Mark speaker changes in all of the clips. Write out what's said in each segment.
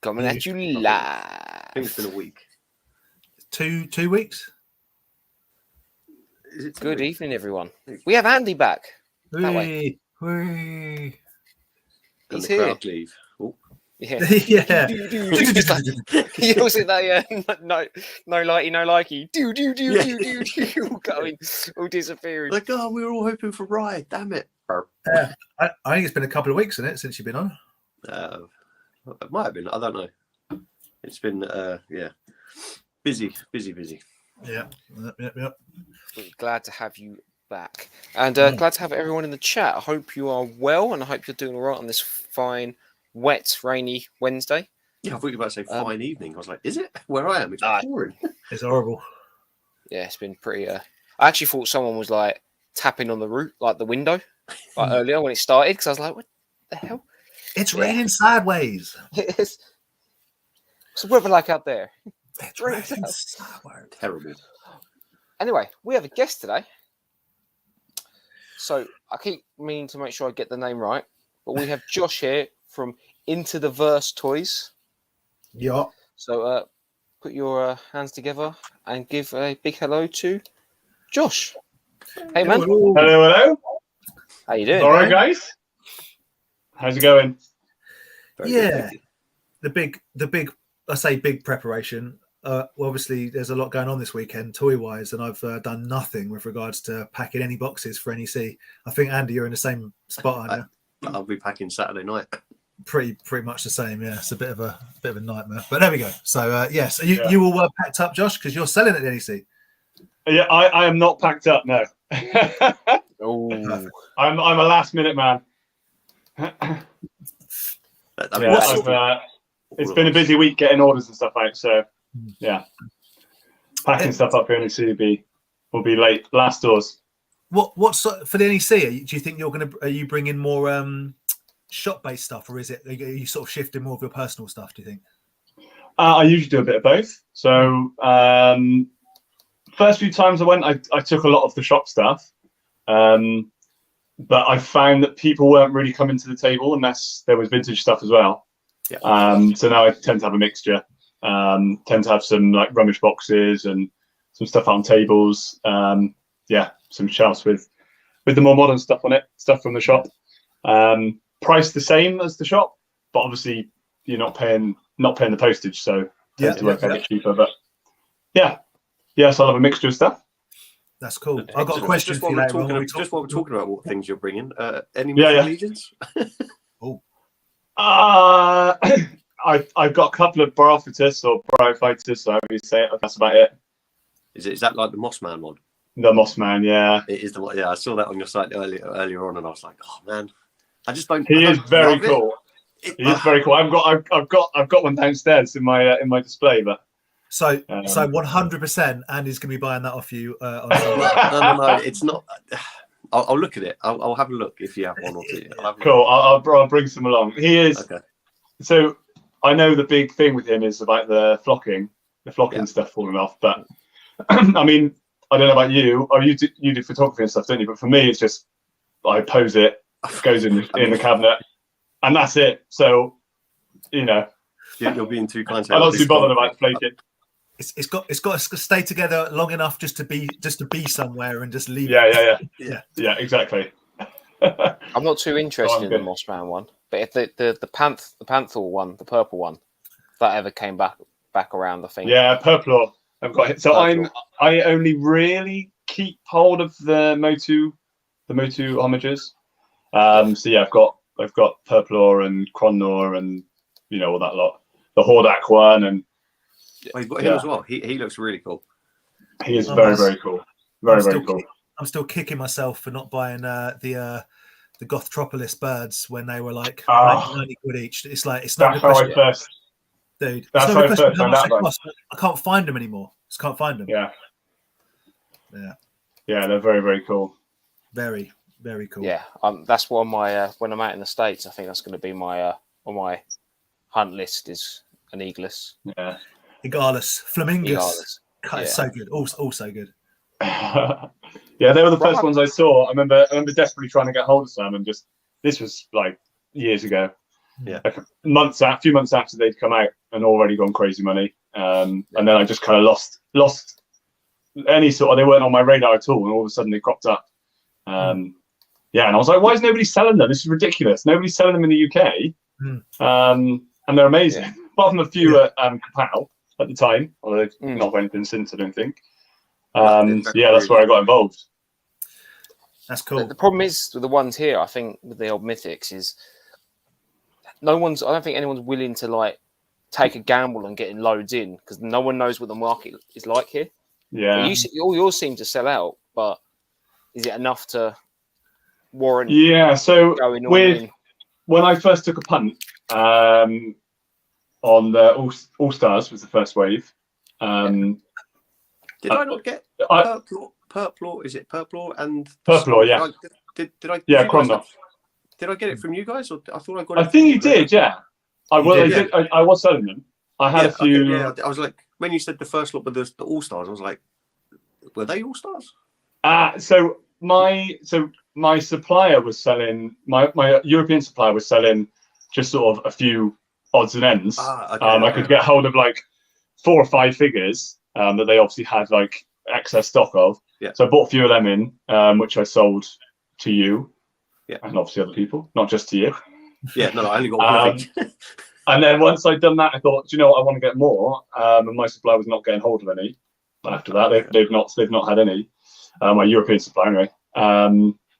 Speaker 1: Coming at you live.
Speaker 2: I think it's been a week.
Speaker 3: 2 weeks.
Speaker 2: Is it
Speaker 1: Good evening, everyone. We have Andy back. That
Speaker 3: way.
Speaker 2: And
Speaker 1: He's
Speaker 2: the
Speaker 1: here.
Speaker 2: crowd leave. Oh.
Speaker 1: Yeah.
Speaker 3: Yeah.
Speaker 1: Just like, he was in that no lighty, no likey. All going, all disappearing.
Speaker 2: Like, oh, we were all hoping for Ride. Damn it.
Speaker 3: I think it's been a couple of weeks, isn't it, since you've been on?
Speaker 2: It might have been. I don't know. It's been, busy.
Speaker 3: Yeah.
Speaker 1: We're glad to have you back. And glad to have everyone in the chat. I hope you are well, and I hope you're doing all right on this fine, wet, rainy Wednesday.
Speaker 2: Yeah, I thought you were about to say fine evening. I was like, is it? Where I am, it's pouring.
Speaker 3: It's horrible.
Speaker 1: Yeah, it's been pretty... I actually thought someone was, like, tapping on the roof, like the window, like earlier when it started, because I was like, what the hell?
Speaker 3: It's raining sideways.
Speaker 1: What's the weather like out there?
Speaker 3: It's raining sideways.
Speaker 2: Terrible.
Speaker 1: Anyway, we have a guest today. So I keep meaning to make sure I get the name right, but we have Josh here from Into the Verse Toys.
Speaker 3: Yeah.
Speaker 1: So put your hands together and give a big hello to Josh. Hey, man.
Speaker 4: Hello.
Speaker 1: How you doing?
Speaker 4: All right, guys. How's it going?
Speaker 2: Very good,
Speaker 3: the big. I say big preparation. Well, obviously, there's a lot going on this weekend, toy-wise, and I've done nothing with regards to packing any boxes for NEC. I think Andy, you're in the same spot, aren't you?
Speaker 2: I'll be packing Saturday night.
Speaker 3: Pretty much the same. Yeah, it's a bit of a nightmare, but there we go. So yes, you all packed up, Josh, because you're selling at NEC.
Speaker 4: Yeah, I am not packed up. No.
Speaker 1: Oh,
Speaker 4: I'm a last minute man. It's been a busy week getting orders and stuff out. So yeah, packing stuff up for NEC will be late. Last doors.
Speaker 3: What's for the NEC? Do you think are you bringing more shop-based stuff, or are you sort of shifting more of your personal stuff? Do you think?
Speaker 4: I usually do a bit of both. So first few times I went, I took a lot of the shop stuff, but I found that people weren't really coming to the table unless there was vintage stuff as well. Yeah. So now I tend to have a mixture. Tend to have some like rubbish boxes and some stuff on tables. Some shelves with the more modern stuff on it, stuff from the shop. Priced the same as the shop, but obviously you're not paying the postage, so tends to work out a bit cheaper. But yes, I'll have a mixture of stuff.
Speaker 3: That's cool. I've got a question for you later on.
Speaker 2: Just while we're talking about what things you're bringing, any Mythic Legions?
Speaker 4: I've got a couple of Brophytus or Brophytus, so however you say it. That's about it.
Speaker 2: Is that like the Mossman one?
Speaker 4: The Mossman, yeah.
Speaker 2: It is the one. Yeah, I saw that on your site earlier on, and I was like, oh man, I just don't.
Speaker 4: He is very cool. He is very cool. I've got one downstairs in my display, but.
Speaker 3: So 100%, Andy's going to be buying that off you. On
Speaker 2: no, it's not. I'll look at it. I'll have a look if you have one or two.
Speaker 4: Cool. I'll bring some along. He is. Okay. So I know the big thing with him is about the flocking stuff falling off. But I mean, I don't know about you. Or you do photography and stuff, don't you? But for me, it's just I pose it, goes in the cabinet, and that's it. So you're
Speaker 2: being too kind.
Speaker 4: I'm not too bothered about flaking.
Speaker 3: It's got to stay together long enough just to be somewhere and just leave.
Speaker 4: Yeah, exactly.
Speaker 1: I'm not too interested in the Mossman one, but if the Panther one, the purple one, if that ever came back around, I think.
Speaker 4: Yeah, purple. I've got it. So I only really keep hold of the Motu homages. So yeah, I've got Purplor and Cronor and all that lot. The Hordak one and.
Speaker 2: Oh, you've got him as well. He looks really cool.
Speaker 4: He is very, very cool. Very cool.
Speaker 3: I'm still kicking myself for not buying the Gothtropolis birds when they were like 90 quid each. It's like it's not.
Speaker 4: That's how I first.
Speaker 3: Dude,
Speaker 4: that's how I first found out.
Speaker 3: I can't find them anymore. Just can't find them.
Speaker 4: Yeah.
Speaker 3: Yeah,
Speaker 4: they're very, very cool.
Speaker 3: Very, very cool.
Speaker 1: Yeah, that's what my when I'm out in the States, I think that's going to be my on my hunt list is an Eagles.
Speaker 4: Yeah.
Speaker 3: Egalus, Flamingus. It's so good. Also good.
Speaker 4: Yeah, they were the first ones I saw. I remember desperately trying to get hold of some, and this was like years ago.
Speaker 2: Yeah.
Speaker 4: Like a few months after they'd come out and already gone crazy money. And then I just kind of lost any sort of, they weren't on my radar at all. And all of a sudden they cropped up. Yeah, and I was like, why is nobody selling them? This is ridiculous. Nobody's selling them in the UK. And they're amazing. Apart from a few at Kapow at the time, although they've not anything since, I don't think. Yeah, that's where I got involved.
Speaker 3: That's cool.
Speaker 1: The problem is with the ones here, I think, with the old Mythics is I don't think anyone's willing to like take a gamble on getting loads in because no one knows what the market is like here.
Speaker 4: Yeah.
Speaker 1: All yours seem to sell out, but is it enough to warrant?
Speaker 4: Yeah. So
Speaker 1: going all in?
Speaker 4: When I first took a punt on the All Stars was the first wave.
Speaker 2: Did I not get Purple? Is it Purple and
Speaker 4: Purple? Yeah.
Speaker 2: Did I?
Speaker 4: Yeah, Chrono.
Speaker 2: Did I get it from you guys, or I thought I got it?
Speaker 4: I think you did. Yeah. I was selling them. I had a few.
Speaker 2: Okay, I was like, when you said the first lot with the All Stars, I was like, were they All Stars?
Speaker 4: So my supplier was selling. My European supplier was selling just sort of a few odds and ends. I could get hold of like 4 or 5 figures that they obviously had like excess stock of.
Speaker 2: Yeah.
Speaker 4: So I bought a few of them in, which I sold to you.
Speaker 2: Yeah.
Speaker 4: And obviously other people, not just to you.
Speaker 2: Yeah, no, I only got one.
Speaker 4: And then once I'd done that, I thought, do you know what, I want to get more. And my supplier was not getting hold of any. After that, they've not had any. My European supplier anyway.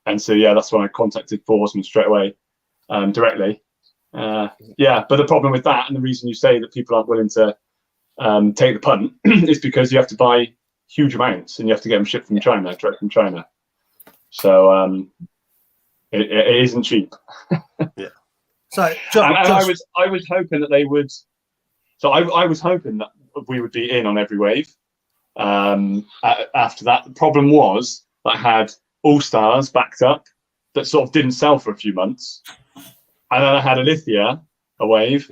Speaker 4: And so yeah, that's when I contacted Horseman straight away, directly. Yeah, but the problem with that, and the reason you say that people aren't willing to take the punt, is because you have to buy huge amounts and you have to get them shipped from China, direct from China. So it isn't cheap.
Speaker 2: Yeah.
Speaker 3: So
Speaker 4: I was hoping that they would. So I was hoping that we would be in on every wave. After that, the problem was that I had All Stars backed up that sort of didn't sell for a few months, and then I had Alithia, a wave,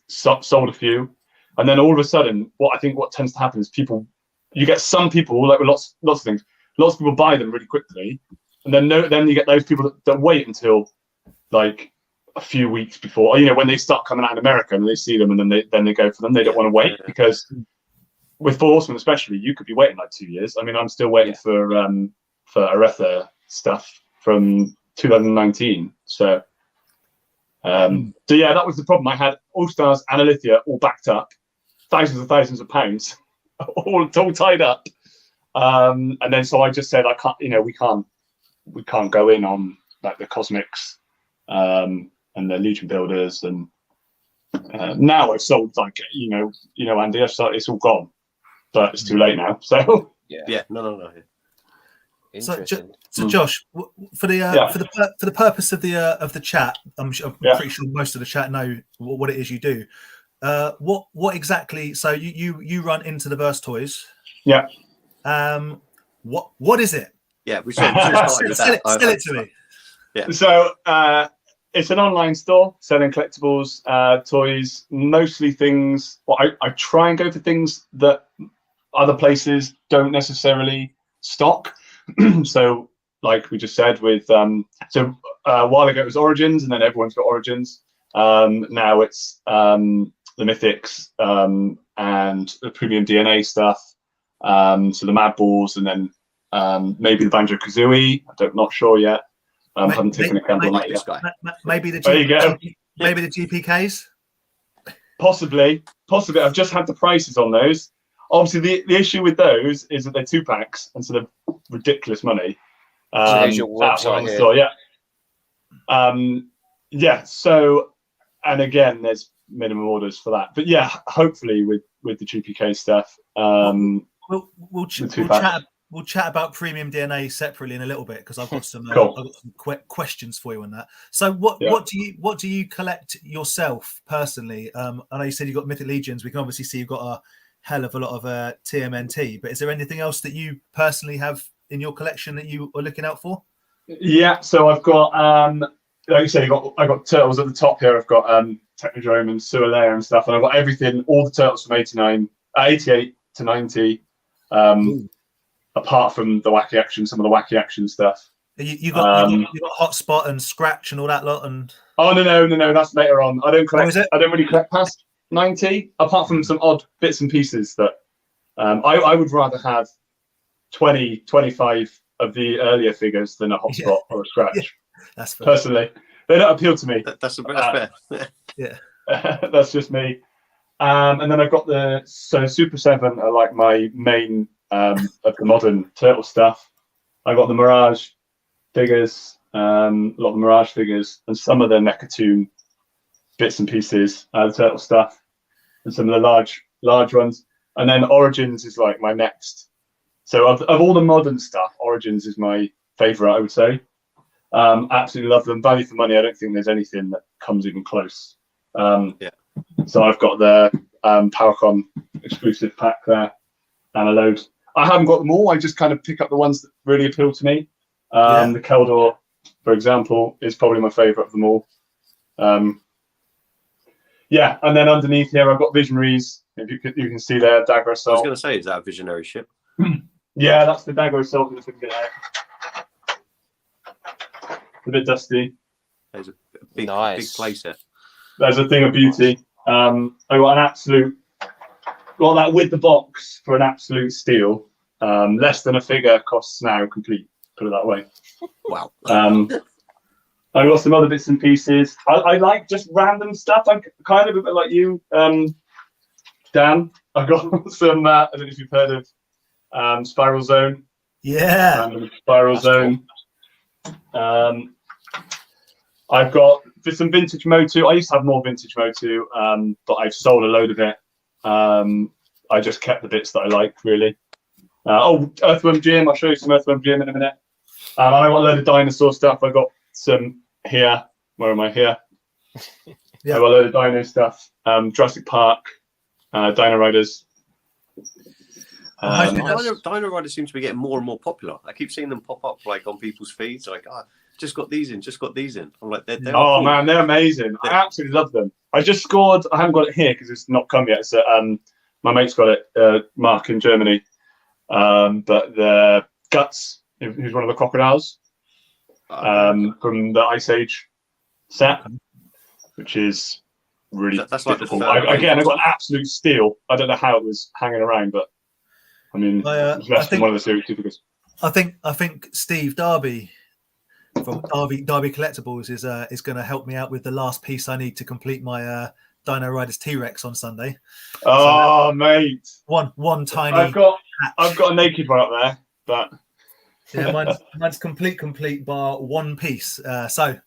Speaker 4: sold a few, and then all of a sudden, what tends to happen is you get some people like with lots of things. Lots of people buy them really quickly, and then you get those people that wait until like a few weeks before, when they start coming out in America and they see them, and then they go for them. They don't want to wait because with Horseman especially, you could be waiting like 2 years. I mean, I'm still waiting for Aretha stuff from 2019. So yeah, that was the problem. I had All Stars and Alithia all backed up, thousands of pounds, all tied up. And then so I just said, I can't, we can't go in on like the Cosmics and the Legion Builders, and now I've sold like Andy, it's all gone, but it's too late now. So
Speaker 2: no.
Speaker 3: So Josh, for the purpose of the chat, I'm pretty sure most of the chat know what it is you do. What exactly? So you run Into the Verse Toys.
Speaker 4: Yeah.
Speaker 3: What is it?
Speaker 2: Yeah, we should start with that.
Speaker 3: Sell it to me.
Speaker 2: Yeah.
Speaker 4: So it's an online store selling collectibles, toys, mostly things. Well, I try and go for things that other places don't necessarily stock. So, like we just said, with a while ago it was Origins, and then everyone's got Origins. Now it's the Mythics and the premium DNA stuff. So the Mad Balls, and then maybe the Banjo Kazooie. I'm not sure yet. I haven't taken a gamble on that yet.
Speaker 3: Maybe the GPKs.
Speaker 4: Possibly. I've just had the prices on those. Obviously, the issue with those is that they're 2 packs, and so they're ridiculous money.
Speaker 1: So here's your website here.
Speaker 4: Store, yeah. So, and again, there's minimum orders for that. But yeah, hopefully with the GPK stuff.
Speaker 3: We'll chat about premium DNA separately in a little bit, because I've got some questions for you on that. So what do you collect yourself personally? I know you said you've got Mythic Legions. We can obviously see you've got a hell of a lot of TMNT, but is there anything else that you personally have in your collection that you are looking out for?
Speaker 4: Yeah, so I've got like you say, I got turtles at the top here. I've got Technodrome and Sewer Layer and stuff, and I've got everything, all the turtles from 88 to 90. Apart from the wacky action, some of the wacky action stuff.
Speaker 3: You got Hotspot and Scratch and all that lot. And
Speaker 4: oh no, that's later on. I don't collect.
Speaker 3: is it?
Speaker 4: I don't really collect past 90, apart from some odd bits and pieces that I would rather have 20, 25 of the earlier figures than a Hotspot or a Scratch.
Speaker 3: Yeah, that's fair.
Speaker 4: Personally, they don't appeal to me.
Speaker 2: That's fair.
Speaker 3: Yeah,
Speaker 4: that's just me. And then I've got the Super7 are like my main of the modern turtle stuff. I got the Mirage figures, a lot of the Mirage figures, and some of the Neca bits and pieces, the turtle stuff, and some of the large ones. And then Origins is like my next. So of all the modern stuff, Origins is my favorite, I would say. Absolutely love them. Value for money, I don't think there's anything that comes even close. So I've got the PowerCon exclusive pack there and a load. I haven't got them all. I just kind of pick up the ones that really appeal to me. The Keldor, for example, is probably my favorite of them all. And then underneath here, I've got Visionaries. If you can see there, Dagger Assault.
Speaker 2: I was going to say, is that a Visionary ship?
Speaker 4: Yeah, that's the Dagger Assault. If we can get out. A bit dusty.
Speaker 2: There's a big playset.
Speaker 4: There's a thing of beauty. I got an absolute, got that with the box for an absolute steal. Less than a figure costs now complete, put it that way.
Speaker 2: Wow.
Speaker 4: I got some other bits and pieces. I like just random stuff. I'm kind of a bit like you, Dan. I got some, I don't know if you've heard of Spiral Zone.
Speaker 3: Yeah.
Speaker 4: Spiral Zone. Cool. I've got some vintage Motu. I used to have more vintage Motu, but I've sold a load of it. I just kept the bits that I liked, really. Earthworm Jim. I'll show you some Earthworm Jim in a minute. I got a load of dinosaur stuff. I got some here. Where am I here?
Speaker 3: Yeah.
Speaker 4: I got a load of dino stuff. Jurassic Park, Dino Riders.
Speaker 2: Dino Riders seem to be getting more and more popular. I keep seeing them pop up like on people's feeds. Like, just got these in. I'm like, they're cool.
Speaker 4: Man, they're amazing. I absolutely love them. I just scored. I haven't got it here because it's not come yet. So my mate's got it, Mark in Germany. But the Guts, who's one of the crocodiles from the Ice Age set, which is really
Speaker 2: that's like
Speaker 4: difficult. I got an absolute steal. I don't know how it was hanging around, but I mean, it was less than one of the series figures.
Speaker 3: I think Steve Darby from Darby Collectables is going to help me out with the last piece I need to complete my Dino Riders T-Rex on Sunday.
Speaker 4: Oh, mate!
Speaker 3: One tiny.
Speaker 4: I've got a naked one up there, but
Speaker 3: yeah, mine's complete bar one piece. So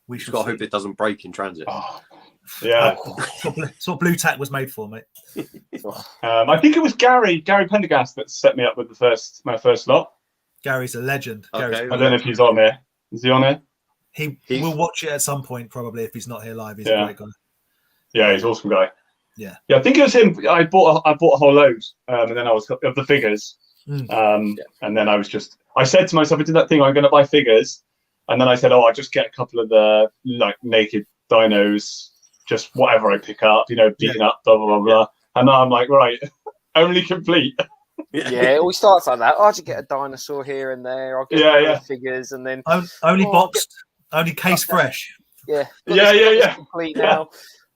Speaker 3: we should
Speaker 2: hope it doesn't break in transit.
Speaker 4: Oh, yeah,
Speaker 3: that's what Blue Tack was made for, mate.
Speaker 4: I think it was Gary Pendergast that set me up with my first lot.
Speaker 3: Gary's a legend.
Speaker 2: Okay,
Speaker 4: I don't know if he's on there. Is he on there?
Speaker 3: He will watch it at some point, probably, if he's not here live. He's
Speaker 4: a
Speaker 3: great guy.
Speaker 4: Yeah, he's an awesome guy.
Speaker 3: Yeah,
Speaker 4: I think it was him. I bought a whole load, and then I was of the figures. And then I said to myself, I did that thing. I'm going to buy figures, and then I said, I'll just get a couple of the like naked dinos, just whatever I pick up, beaten up, blah blah blah blah. And now I'm like, right, only complete.
Speaker 1: Yeah, it always starts like that. I'll just get a dinosaur here and there. I'll get figures, and then
Speaker 3: only boxed, only case fresh.
Speaker 1: Yeah,
Speaker 4: yeah.
Speaker 1: Complete now.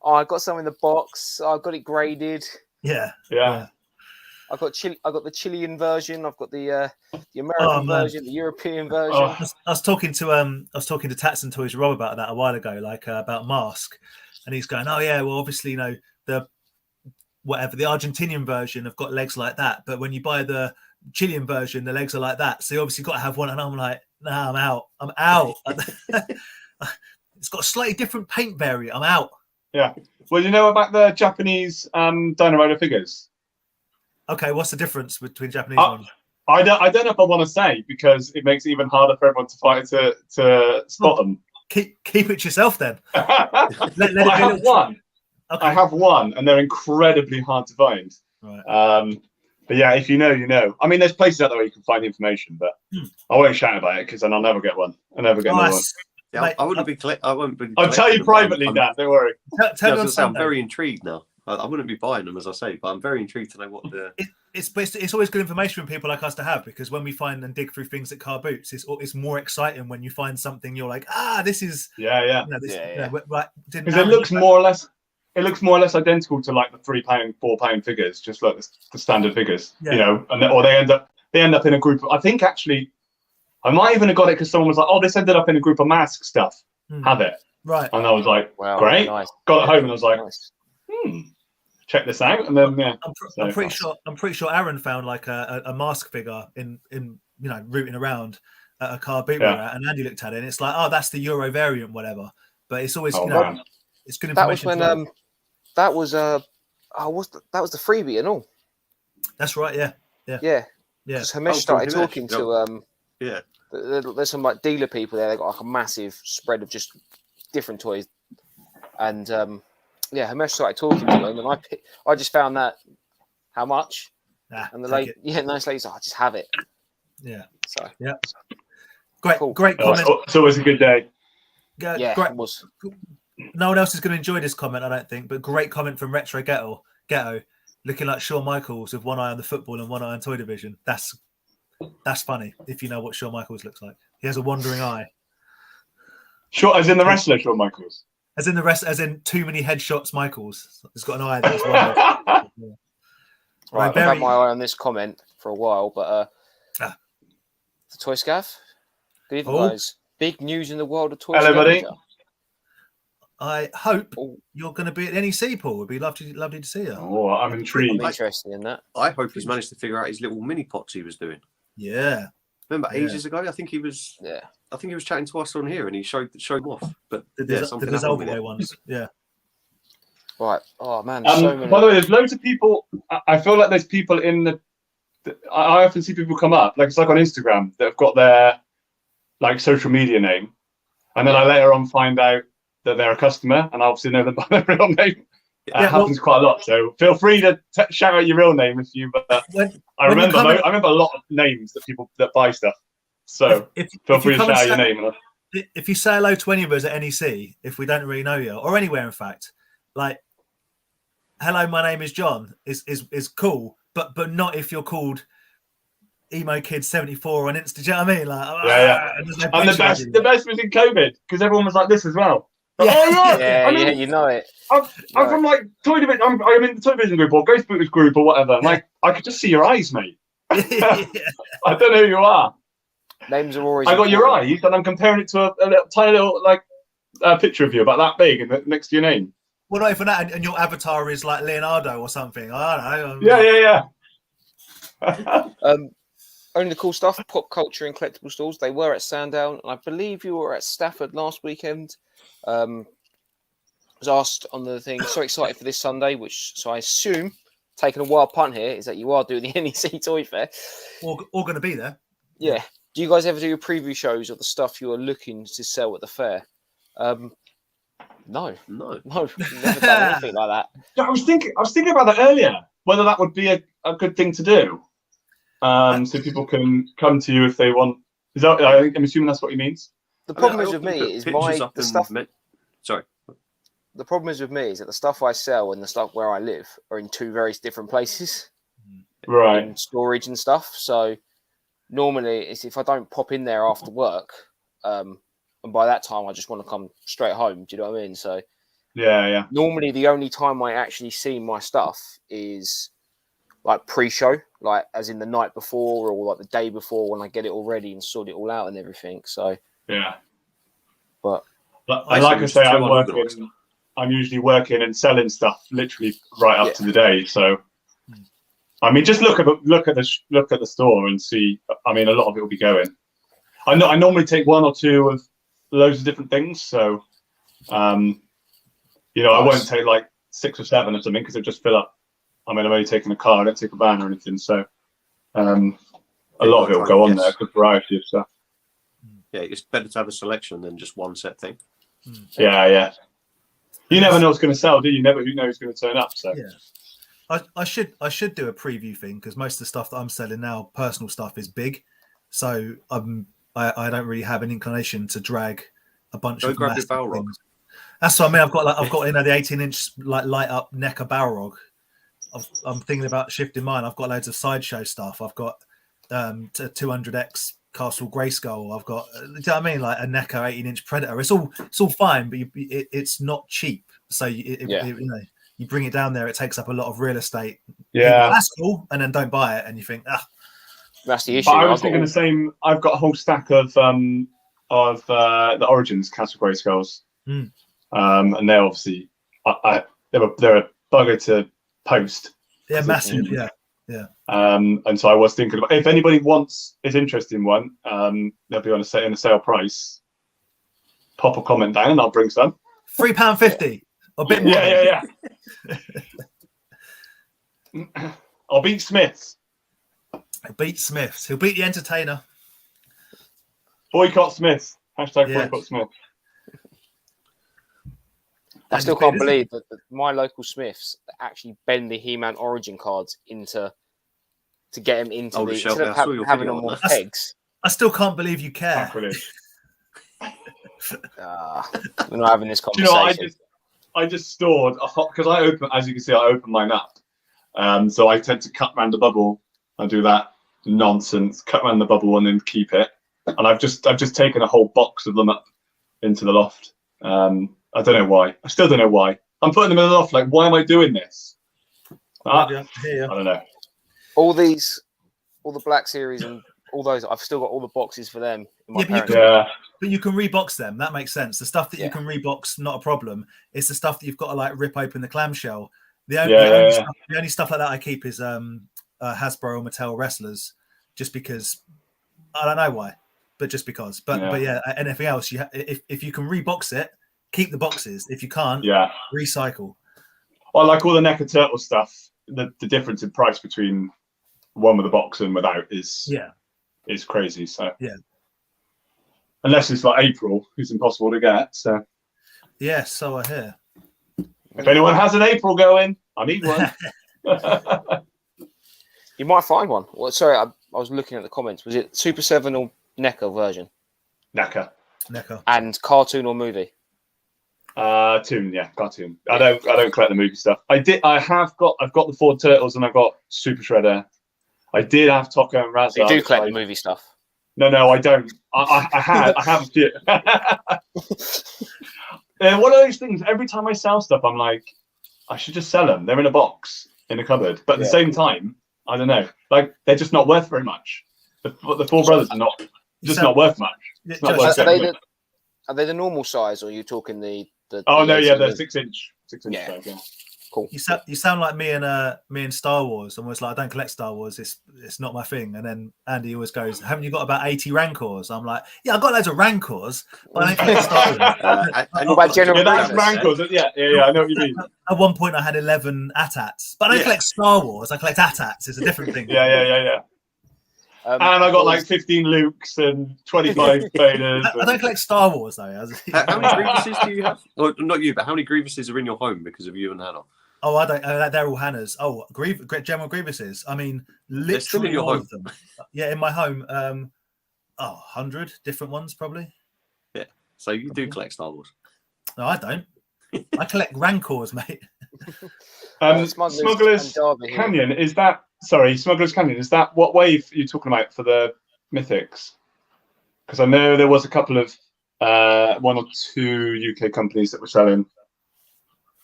Speaker 1: Oh, I got some in the box. I got it graded.
Speaker 3: Yeah.
Speaker 1: I got the Chilean version. I've got the American version, the European version.
Speaker 3: I was talking to Tats and Toys Rob about that a while ago, about Mask, and he's going, "Oh yeah, well obviously the Argentinian version have got legs like that, but when you buy the Chilean version, the legs are like that. So you obviously got to have one." And I'm like, "Nah, I'm out. It's got a slightly different paint variant. I'm out."
Speaker 4: Yeah. Well, you know about the Japanese Dino Rider figures?
Speaker 3: Okay, what's the difference between Japanese ones?
Speaker 4: I don't know if I want to say, because it makes it even harder for everyone to fight to spot them.
Speaker 3: Keep it yourself then.
Speaker 4: I have one. Okay. I have one, and they're incredibly hard to find.
Speaker 3: Right.
Speaker 4: But yeah, if you know, you know. I mean, there's places out there where you can find information, but I won't shout about it because then I'll never get one. I'll never get another one.
Speaker 2: Yeah, I won't be.
Speaker 4: I'll tell you privately, Dan. Don't worry.
Speaker 3: Tell me on Sunday.
Speaker 2: I'm very intrigued now. I wouldn't be buying them, as I say, but I'm very intrigued to know what the.
Speaker 3: It's always good information for people like us to have, because when we find and dig through things at car boots, it's more exciting when you find something you're like, this is
Speaker 4: Because it looks more or less identical to like the £3, £4 figures, just like the standard figures, you know, or they end up in a group. I think actually, I might even have got it because someone was like, "Oh, this ended up in a group of mask stuff. Have it."
Speaker 3: Right.
Speaker 4: And I was like,
Speaker 1: wow,
Speaker 4: "Great."
Speaker 1: Nice.
Speaker 4: Got it home and I was like, check this out. And then
Speaker 3: I'm pretty sure Aaron found like a mask figure in rooting around at a car boot we were at, and Andy looked at it and it's like, oh, that's the Euro variant, whatever. But it's always it's good information.
Speaker 1: That was when that was the freebie and all.
Speaker 3: That's right. Yeah.
Speaker 1: Because Himesh started talking to there's some like dealer people there. They got like a massive spread of just different toys, and Himesh started talking to them, and I just found that how much, and the lady, nice lady's like, I just have it. Yeah. So
Speaker 3: great comment.
Speaker 4: It's always a good day.
Speaker 3: Great.
Speaker 1: It was.
Speaker 3: No one else is going to enjoy this comment, I don't think, but great comment from Retro Ghetto, looking like Shawn Michaels with one eye on the football and one eye on toy division. That's funny if you know what Shawn Michaels looks like. He has a wandering eye.
Speaker 4: Sure, as in the wrestler Shawn Michaels.
Speaker 3: As in too many headshots Michaels. He's got an eye that's wandering.
Speaker 1: Right, I've had my eye on this comment for a while, but the Toy Scav. Good evening, guys. Big news in the world of Toy Scav.
Speaker 4: Hello, buddy.
Speaker 3: I hope you're going to be at NEC, Paul. It'd be lovely to see you.
Speaker 4: Oh, I'm intrigued.
Speaker 1: I'm interested in that.
Speaker 2: I hope he's managed to figure out his little mini pots he was doing.
Speaker 3: Yeah.
Speaker 2: Remember ages ago? I think he was.
Speaker 1: Yeah.
Speaker 2: I think he was chatting to us on here, and he showed them off. But
Speaker 3: the Dissolve Away ones. Yeah.
Speaker 1: Right. Oh man.
Speaker 4: So many. By the way, there's loads of people. I feel like there's people in the. I often see people come up, like it's like on Instagram, that have got their like social media name, and then I later on find out that they're a customer, and I obviously know them by their real name. It happens quite a lot, so feel free to shout out your real name if you. I remember a lot of names that people that buy stuff. So feel free to shout out your name.
Speaker 3: If you say hello to any of us at NEC, if we don't really know you, or anywhere in fact, like hello, my name is John is cool, but not if you're called Emo Kid 74 on Insta. Do you know what I mean? Like,
Speaker 4: and the best was in COVID because everyone was like this as well.
Speaker 1: You know it.
Speaker 4: I'm from like Toy Division. I'm in the Toy Division group or Ghost Booters group or whatever. And like I could just see your eyes, mate. I don't know who you are.
Speaker 1: Names are always.
Speaker 4: I got your eyes, and I'm comparing it to a tiny little like picture of you about that big and next to your name.
Speaker 3: Well, not even that, and your avatar is like Leonardo or something. I don't
Speaker 4: know.
Speaker 1: Only the cool stuff, pop culture and collectible stores. They were at Sandown, and I believe you were at Stafford last weekend. Was asked on the thing. So excited for this Sunday, so I assume, taking a wild punt here, is that you are doing the NEC Toy Fair.
Speaker 3: All going to be there.
Speaker 1: Yeah. Do you guys ever do your preview shows of the stuff you are looking to sell at the fair? No. Never done anything like that.
Speaker 4: Yeah, I was thinking about that earlier. Whether that would be a good thing to do, so people can come to you if they want. I'm assuming that's what he means.
Speaker 1: The problem is with me is the stuff.
Speaker 2: Sorry.
Speaker 1: The problem is with me is that the stuff I sell and the stuff where I live are in two very different places,
Speaker 4: right?
Speaker 1: In storage and stuff. So normally, it's if I don't pop in there after work, and by that time I just want to come straight home. Do you know what I mean? So
Speaker 4: yeah.
Speaker 1: Normally, the only time I actually see my stuff is like pre-show, like as in the night before or like the day before when I get it all ready and sort it all out and everything. So
Speaker 4: yeah.
Speaker 1: But
Speaker 4: like I say, I'm usually working and selling stuff literally right up to the day. So, I mean, just look at the store and see. I mean, a lot of it will be going. I normally take one or two of loads of different things. So, I won't take like 6 or 7 or something because it just fill up. I mean, I'm only taking a car. I don't take a van or anything. So, a lot of it will go on there. Good variety of stuff.
Speaker 2: Yeah, it's better to have a selection than just one set thing.
Speaker 4: Yeah. You never know what's going to sell, do you? Who knows who's going to turn up? So
Speaker 3: yeah, I should do a preview thing because most of the stuff that I'm selling now, personal stuff, is big. So I don't really have an inclination to drag a bunch of massive things. That's what I mean. I've got the 18-inch like light up Neca Balrog. I'm thinking about shifting mine. I've got loads of sideshow stuff. I've got 200x Castle Grayskull. I've got, do you know what I mean? Like a Neca 18-inch Predator. It's all fine, but it's not cheap. So you bring it down there, it takes up a lot of real estate.
Speaker 4: Yeah,
Speaker 3: that's cool, and then don't buy it, and you think,
Speaker 1: that's the issue.
Speaker 4: But I was thinking the same. I've got a whole stack of the Origins Castle Grayskulls, and they're obviously they're a bugger to post.
Speaker 3: Yeah, massive. Yeah.
Speaker 4: And so I was thinking about if anybody is interested in one, they'll be on in a sale price. Pop a comment down, and I'll bring some.
Speaker 3: £3.50. A bit more.
Speaker 4: Yeah. I'll beat Smiths.
Speaker 3: He'll beat Smiths. He'll beat the Entertainer.
Speaker 4: Boycott Smiths. Hashtag boycott Smiths.
Speaker 1: I still can't believe that my local Smiths actually bend the He-Man Origin cards to get him into the shelf. Instead of having them on pegs.
Speaker 3: I still can't believe you care.
Speaker 1: We're not having this conversation.
Speaker 4: You know, I just stored because as you can see, I open mine up. So I tend to cut around the bubble. I do that nonsense, cut around the bubble and then keep it. And I've just taken a whole box of them up into the loft. I don't know why. I still don't know why. I'm putting them in the loft. Like, why am I doing this? I don't know.
Speaker 1: All the Black Series and all those, I've still got all the boxes for them.
Speaker 3: But you can rebox them. That makes sense. The stuff that you can rebox, not a problem. It's the stuff that you've got to like rip open the clamshell. The only stuff like that I keep is Hasbro or Mattel wrestlers, just because I don't know why, but just because. But yeah, anything else, if you can rebox it, keep the boxes. If you can't, recycle.
Speaker 4: I like all the Neca Turtle stuff. The difference in price between one with a box and without is crazy. So unless it's like April, it's impossible to get. So
Speaker 3: so I hear.
Speaker 4: If anyone has an April going, I need one.
Speaker 1: You might find one. Well, sorry, I was looking at the comments. Was it Super7 or Neca version?
Speaker 4: Neca.
Speaker 1: And cartoon or movie?
Speaker 4: Cartoon. I don't collect the movie stuff. I've got the Ford Turtles and I've got Super Shredder. I did have Tocco and Razza.
Speaker 1: You do collect the movie stuff?
Speaker 4: No, I don't. I have a few. One of those things, every time I sell stuff, I'm like, I should just sell them. They're in a box in a cupboard. But at the same time, I don't know. Like, they're just not worth very much. The four brothers are not worth much.
Speaker 1: Are they the normal size, or are you talking the
Speaker 4: they're 6-inch. 6-inch size, yeah.
Speaker 1: Cool.
Speaker 3: You sound like me and Star Wars. Almost like I don't collect Star Wars. It's not my thing. And then Andy always goes, "Haven't you got about 80 Rancors?" I'm like, "Yeah, I've got loads of Rancors, but I don't collect Star Wars."
Speaker 4: That's Rancors. Yeah. I know what you mean.
Speaker 3: At one point, I had 11 AT-ATs, but I don't collect Star Wars. I collect AT-ATs. It's a different thing.
Speaker 4: Yeah. And I got like 15 Lukes and 25 Vaders.
Speaker 3: I don't collect Star Wars though.
Speaker 2: How many Grievuses do you have? Well, not you, but how many Grievuses are in your home because of you and Hannah?
Speaker 3: Oh, I don't. They're all Hannah's. Oh, General Grievuses. I mean, literally all of them. Yeah, in my home. 100 different ones probably.
Speaker 2: Yeah. So you do collect Star Wars?
Speaker 3: No, I don't. I collect Rancors, mate.
Speaker 4: Smuggler's Canyon, is that? Sorry, Smuggler's Canyon, is that what wave you're talking about for the Mythics? Because I know there was a couple of 1 or 2 UK companies that were selling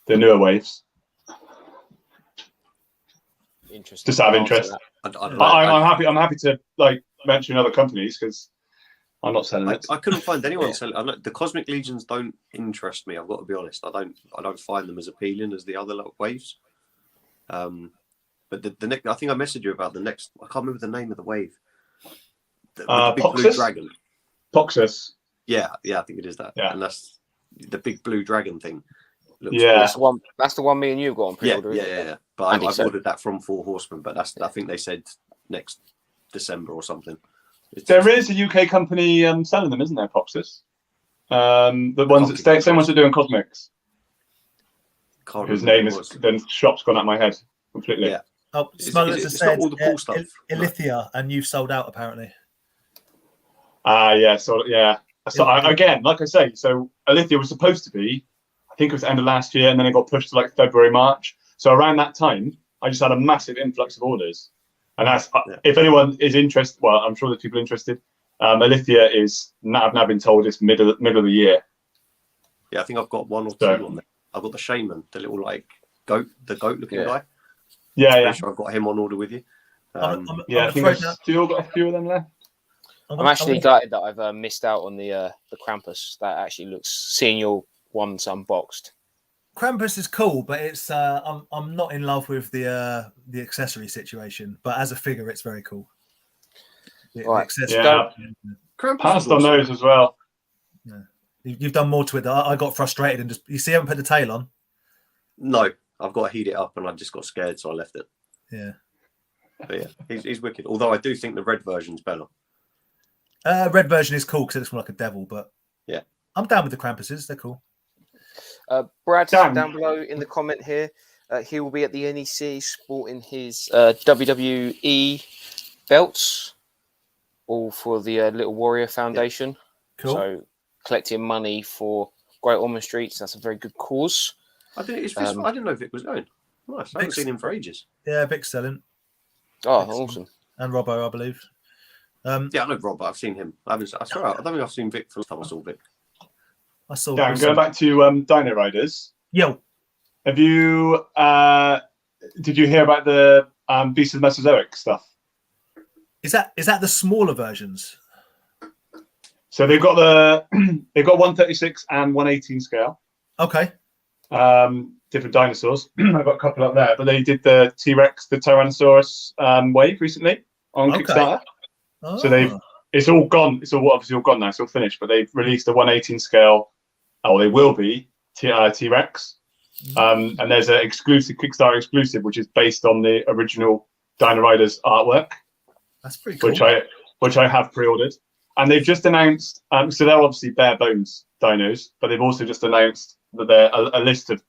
Speaker 4: the newer waves.
Speaker 1: Interesting.
Speaker 4: Just out of interest. I'm happy to like mention other companies because I'm not selling it.
Speaker 2: I couldn't find anyone selling. The Cosmic Legions don't interest me. I've got to be honest. I don't find them as appealing as the other waves. But the next, I think I messaged you about the next. I can't remember the name of the wave. The big blue dragon.
Speaker 4: Poxus.
Speaker 2: Yeah, I think it is that.
Speaker 4: Yeah,
Speaker 2: and that's the big blue dragon thing.
Speaker 1: That's the one me and you got on pre-order.
Speaker 2: Yeah. But I've ordered that from Four Horsemen. But I think they said next December or something.
Speaker 4: There is a UK company selling them, isn't there, Poxus? The ones that same ones that are doing Cosmics. Whose name is then shop's gone out my head completely.
Speaker 3: Yeah. Oh, Smugglers has said Ilithia, and you've sold out apparently.
Speaker 4: So again, like I say, so Ilithia was supposed to be I think it was the end of last year, and then it got pushed to like February, March. So around that time, I just had a massive influx of orders. And that's if anyone is interested, well, I'm sure there's people interested. Alithia is I've now been told it's middle of the year.
Speaker 2: Yeah, I think I've got one or two on there. I've got the shaman, the little like goat looking guy.
Speaker 4: Yeah.
Speaker 2: Sure I've got him on order with you.
Speaker 4: I think I've still got a few of them left.
Speaker 1: I'm actually gutted that I've missed out on the Krampus. That actually looks, seeing your ones unboxed.
Speaker 3: Krampus is cool, but it's I'm not in love with the accessory situation. But as a figure, it's very cool.
Speaker 1: Right.
Speaker 4: Krampus passed on those as well.
Speaker 3: Yeah. You've done more to it. I got frustrated and just, you see, I haven't put the tail on.
Speaker 2: No, I've got to heat it up, and I just got scared, so I left it.
Speaker 3: Yeah.
Speaker 2: But yeah, he's wicked. Although I do think the red version's better.
Speaker 3: Red version is cool because it's more like a devil, but
Speaker 2: yeah,
Speaker 3: I'm down with the Krampuses. They're cool.
Speaker 1: Brad down below in the comment here, he will be at the NEC sporting his WWE belts, all for the Little Warrior Foundation.
Speaker 3: Yeah. Cool.
Speaker 1: So collecting money for Great Ormond Street. So that's a very good cause.
Speaker 2: I didn't know if Vic was going. Nice. I haven't seen him for ages.
Speaker 3: Yeah, Vic's selling.
Speaker 1: Oh, awesome.
Speaker 3: And Robbo, I believe.
Speaker 2: Yeah, I know Rob, but I've seen him. I swear, I don't think I've seen Vic for the time I saw Vic.
Speaker 4: Dan, going back to Dino Riders.
Speaker 3: Yo.
Speaker 4: Have you did you hear about the Beast of the Mesozoic stuff?
Speaker 3: Is that the smaller versions?
Speaker 4: So they've got 136 and 118 scale.
Speaker 3: Okay.
Speaker 4: Different dinosaurs. I've got a couple up there, but they did the T-Rex, the Tyrannosaurus wave recently on Kickstarter. Oh. So it's all gone. It's all obviously all gone now. It's all finished, but they've released a 118 scale. Oh, they will be T-Rex. And there's an exclusive Kickstarter exclusive, which is based on the original Dino Riders artwork.
Speaker 3: That's pretty cool.
Speaker 4: Which I have pre-ordered. And they've just announced, so they're obviously bare bones dinos, but they've also just announced that they're a list of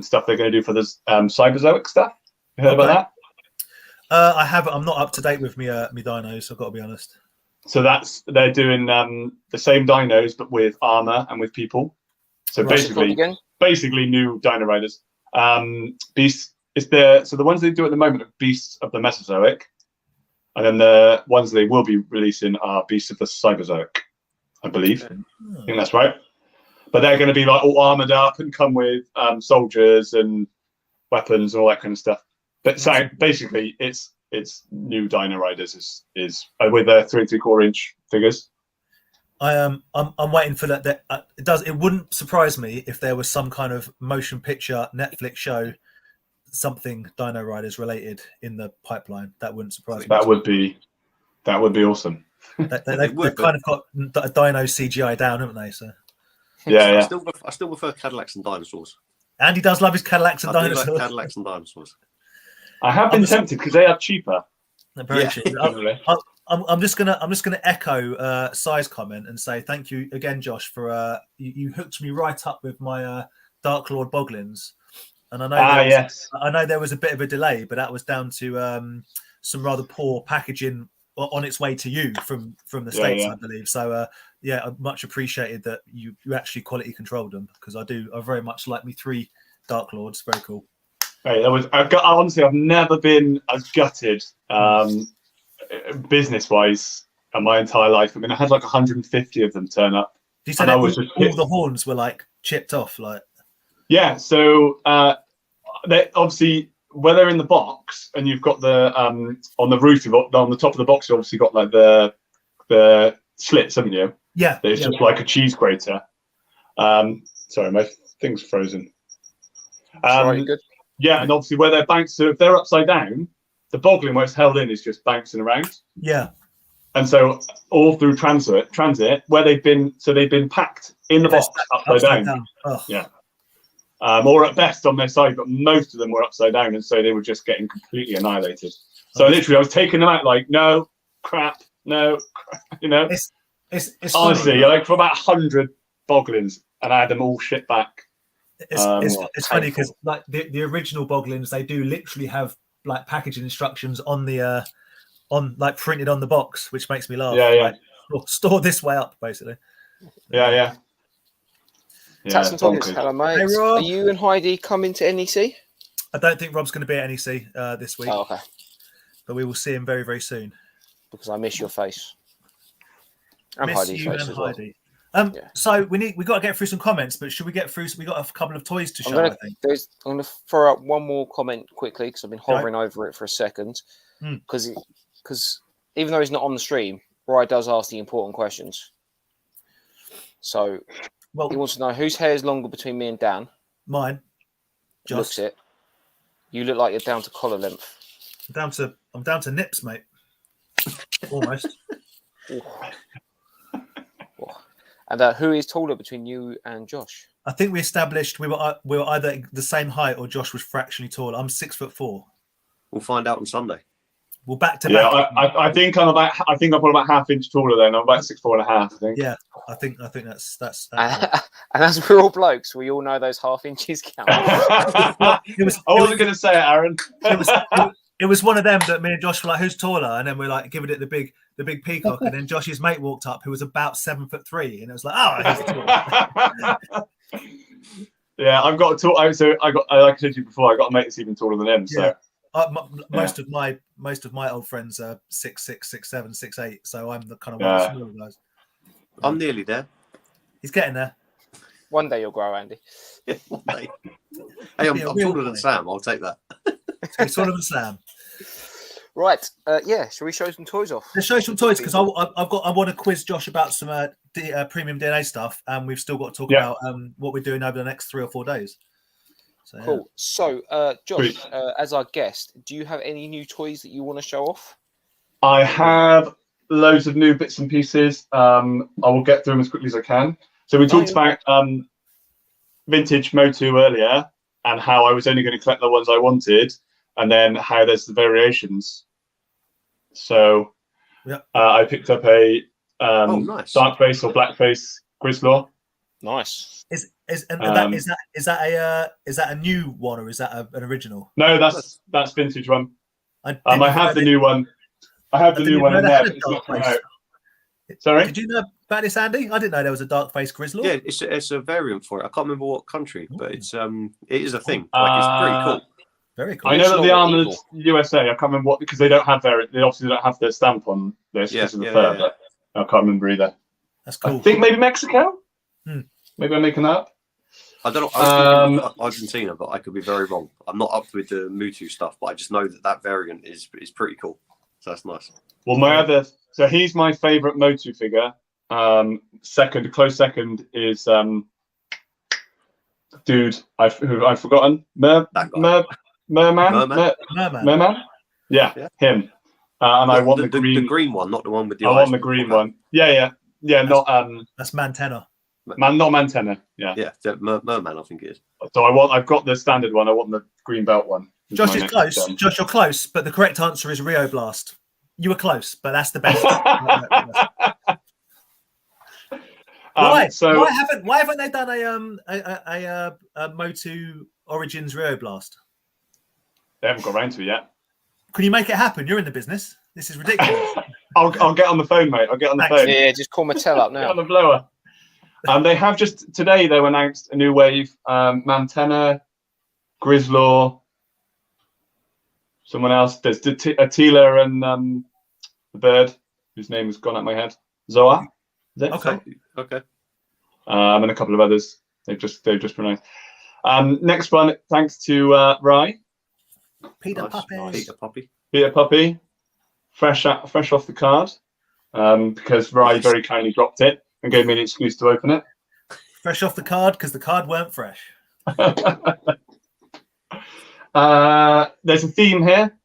Speaker 4: stuff they're going to do for this Cyberzoic stuff. You heard about that?
Speaker 3: I haven't. I'm not up to date with me dinos. I've got to be honest.
Speaker 4: So they're doing the same dinos, but with armor and with people. So basically new Dino Riders. Beasts. So the ones they do at the moment are Beasts of the Mesozoic. And then the ones they will be releasing are Beasts of the Cyberzoic, I believe. I think that's right. But they're going to be like all armored up and come with soldiers and weapons and all that kind of stuff. But so basically, it's new Dino Riders is with their 3 3/4 inch figures.
Speaker 3: I'm waiting for that. It wouldn't surprise me if there was some kind of motion picture Netflix show, something Dino Riders related in the pipeline. That wouldn't surprise me. That would be
Speaker 4: awesome.
Speaker 3: They've kind of got a dino CGI down, haven't they? So
Speaker 4: yeah.
Speaker 2: I still prefer Cadillacs and dinosaurs.
Speaker 3: And he does love his Cadillacs and dinosaurs.
Speaker 2: Like Cadillacs and dinosaurs.
Speaker 4: I have been tempted because they are cheaper.
Speaker 3: Very cheap. I'm just gonna echo Sai's comment and say thank you again, Josh, for you hooked me right up with my Dark Lord Boglins. And I know I know there was a bit of a delay, but that was down to some rather poor packaging on its way to you from the States, I believe. So I much appreciated that you actually quality controlled them, because I very much like me 3 Dark Lords. Very cool.
Speaker 4: Hey, honestly, I've never been as gutted business wise in my entire life. I mean, I had like 150 of them turn up.
Speaker 3: You said all the horns were like chipped off, like.
Speaker 4: Yeah, so they obviously, where they're in the box, and you've got the on the roof on the top of the box, you obviously got like the slits, haven't you?
Speaker 3: Yeah.
Speaker 4: It's just like a cheese grater. Sorry, my thing's frozen.
Speaker 1: Sorry, good.
Speaker 4: Yeah, and obviously where they're bounced, so if they're upside down, the boggling where it's held in is just bouncing around.
Speaker 3: Yeah.
Speaker 4: And so all through transit where they've been packed in the box upside down. Oh. Yeah. Or at best on their side, but most of them were upside down, and so they were just getting completely annihilated. So literally, I was taking them out like, no, crap, you know.
Speaker 3: It's
Speaker 4: honestly, like for about 100 boglins, and I had them all shipped back.
Speaker 3: It's funny because like the original boglins, they do literally have like packaging instructions on the on like printed on the box, which makes me laugh.
Speaker 4: Yeah.
Speaker 3: Like, store this way up, basically.
Speaker 4: Yeah.
Speaker 1: Tats and Toys, hello, mate.
Speaker 3: Hey, Rob.
Speaker 1: Are you and Heidi coming to NEC?
Speaker 3: I don't think Rob's going to be at NEC this week.
Speaker 1: Oh, okay.
Speaker 3: But we will see him very, very soon.
Speaker 1: Because I miss your face. And
Speaker 3: Miss
Speaker 1: Heidi's
Speaker 3: you
Speaker 1: face
Speaker 3: and
Speaker 1: as well.
Speaker 3: Heidi. So we got to get through some comments, but should we get through? We got a couple of toys to show. I think
Speaker 1: I'm going to throw out one more comment quickly because I've been hovering over it for a second. Because even though he's not on the stream, Rye does ask the important questions. So he wants to know whose hair is longer between me and Dan.
Speaker 3: Mine.
Speaker 1: Looks it. You look like you're down to collar length.
Speaker 3: I'm down to nips, mate. Almost.
Speaker 1: And who is taller between you and Josh?
Speaker 3: I think we established we were either the same height or Josh was fractionally taller. I'm 6'4".
Speaker 2: We'll find out on Sunday.
Speaker 3: Well, back to
Speaker 4: back.
Speaker 3: Yeah,
Speaker 4: I think I'm probably about ½ inch taller then. I'm about 6'4.5". I think.
Speaker 3: Yeah, I think that's
Speaker 1: and as we're all blokes, we all know those half inches count.
Speaker 4: I wasn't going to say it, Aaron.
Speaker 3: It was one of them that me and Josh were like, "Who's taller?" And then we're like giving it the big peacock, and then Josh's mate walked up, who was about 7'3", and it was like, "Oh, he's taller."
Speaker 4: Yeah, I've got a tall. So like I said to you before, I got a mate that's even taller than him. So
Speaker 3: most of my old friends are 6'6", 6'7", 6'8". So I'm the kind of one of the smaller guys.
Speaker 2: I'm nearly there.
Speaker 3: He's getting there.
Speaker 1: One day you'll grow, Andy.
Speaker 2: Yeah, one day. Hey, I'm taller than Sam. I'll take that.
Speaker 3: He's taller than Sam.
Speaker 1: Right. Shall we show some toys off?
Speaker 3: Let's show some toys because I want to quiz Josh about some premium DNA stuff, and we've still got to talk about what we're doing over the next 3 or 4 days. So,
Speaker 1: cool. So, Josh, as our guest, do you have any new toys that you want to show off?
Speaker 4: I have loads of new bits and pieces. I will get through them as quickly as I can. So we talked about vintage Motu earlier and how I was only going to collect the ones I wanted, and then how there's the variations. So I picked up a dark face or black face Grizzlaw.
Speaker 1: Nice.
Speaker 3: Is that a new one or is that an original?
Speaker 4: No, that's vintage one. I have the new one. I have the new one in there. It's not come out. Sorry?
Speaker 3: Did you know about this, Andy? I didn't know there was a dark face Grizzlaw.
Speaker 2: Yeah, it's a variant for it. I can't remember what country, but it is a thing. Like it's pretty cool.
Speaker 3: Very cool.
Speaker 4: I know that the Armored USA, I can't remember what, because they don't have they obviously don't have their stamp on this because of the fur, but I can't remember either.
Speaker 3: That's cool.
Speaker 4: I think maybe Mexico? Maybe I'm making that up.
Speaker 2: I don't know. I was thinking Argentina, but I could be very wrong. I'm not up with the Mutu stuff, but I just know that variant is pretty cool. So that's nice.
Speaker 4: Well, so he's my favourite Motu figure. Close second is dude I've forgotten. Merman. Yeah, him. And I want the
Speaker 2: green one, not the one with the.
Speaker 4: I want the green one. Yeah. Not
Speaker 3: that's Mantena.
Speaker 4: Not Mantena. Yeah,
Speaker 2: Merman, I think it is.
Speaker 4: So I've got the standard one. I want the green belt one.
Speaker 3: Josh is close. Josh, you're close, but the correct answer is Rio Blast. You were close, but that's the best. Why haven't they done a Motu Origins Rio Blast?
Speaker 4: They haven't got around to it yet.
Speaker 3: Can you make it happen? You're in the business. This is ridiculous.
Speaker 4: I'll get on the phone, mate. I'll get on the phone.
Speaker 1: Yeah, just call Mattel up now.
Speaker 4: Get on the blower. They have just today they announced a new wave. Mantena, Grizzlaw, someone else. There's Attila and the bird whose name has gone out my head. Zoa. Is it?
Speaker 2: Okay.
Speaker 4: And a couple of others. They've just pronounced. Next one, thanks to Rye.
Speaker 3: Peter
Speaker 4: Puppy. Fresh off the card. Because Rye very kindly dropped it and gave me an excuse to open it.
Speaker 3: Fresh off the card because the card weren't fresh.
Speaker 4: There's a theme here.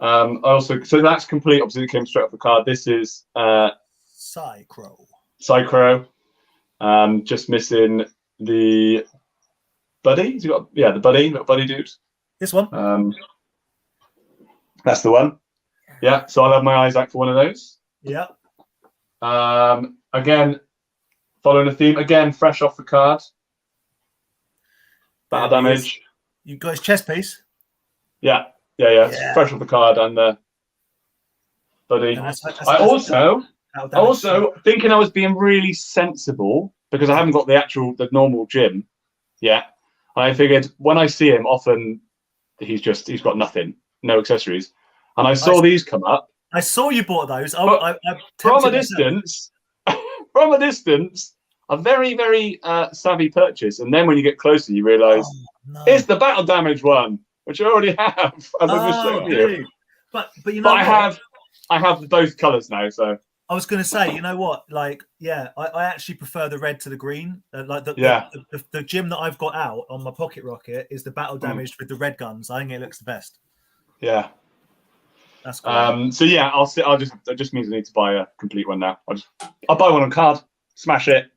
Speaker 4: So that's complete. Obviously, it came straight off the card. This is Psychro. Just missing the buddy. Has he got the little buddy dude.
Speaker 3: This one.
Speaker 4: That's the one. Yeah. So I'll have my eyes out for one of those.
Speaker 3: Yeah.
Speaker 4: Again, following the theme. Again, fresh off the card. Battle damage.
Speaker 3: You got his chest piece.
Speaker 4: Yeah. It's fresh off the card and the buddy. I also thinking I was being really sensible because I haven't got the normal Jim yet. I figured when I see him, often he's got nothing, no accessories. And I saw these come up.
Speaker 3: I saw you bought those.
Speaker 4: From a distance, a very, very savvy purchase. And then when you get closer, you realise it's the battle damage one, which I already have. As I just showed you.
Speaker 3: But you know,
Speaker 4: I have both colours now. So
Speaker 3: I was going to say, you know what? Like, yeah, I actually prefer the red to the green. The Jim that I've got out on my pocket rocket is the battle damaged with the red guns. I think it looks the best.
Speaker 4: Yeah.
Speaker 3: That's cool.
Speaker 4: So yeah, it just means I need to buy a complete one now. I'll buy one on card, smash it,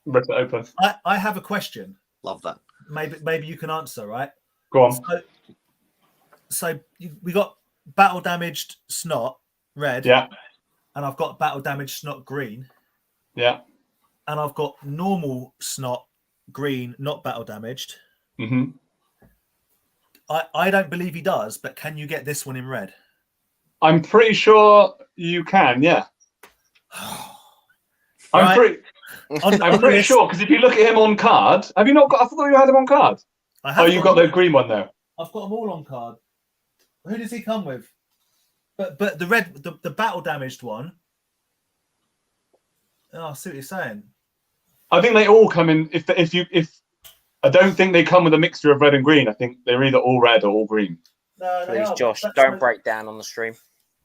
Speaker 4: rip it open.
Speaker 3: I have a question.
Speaker 2: Love that.
Speaker 3: Maybe you can answer, right?
Speaker 4: Go on.
Speaker 3: So we got battle damaged snot red.
Speaker 4: Yeah.
Speaker 3: And I've got battle damaged snot green.
Speaker 4: Yeah.
Speaker 3: And I've got normal snot green, not battle damaged.
Speaker 4: Mm-hmm.
Speaker 3: I don't believe he does, but can you get this one in red?
Speaker 4: I'm pretty sure you can, yeah. I'm pretty sure, because if you look at him on card, have you not got? I thought you had him on card. You got the green one there.
Speaker 3: I've got them all on card. Who does he come with? But the red, the battle damaged one. Oh, I see what you're saying.
Speaker 4: I think they all come in. If I don't think they come with a mixture of red and green. I think they're either all red or all green.
Speaker 3: No,
Speaker 1: please, Josh, don't break down on the stream.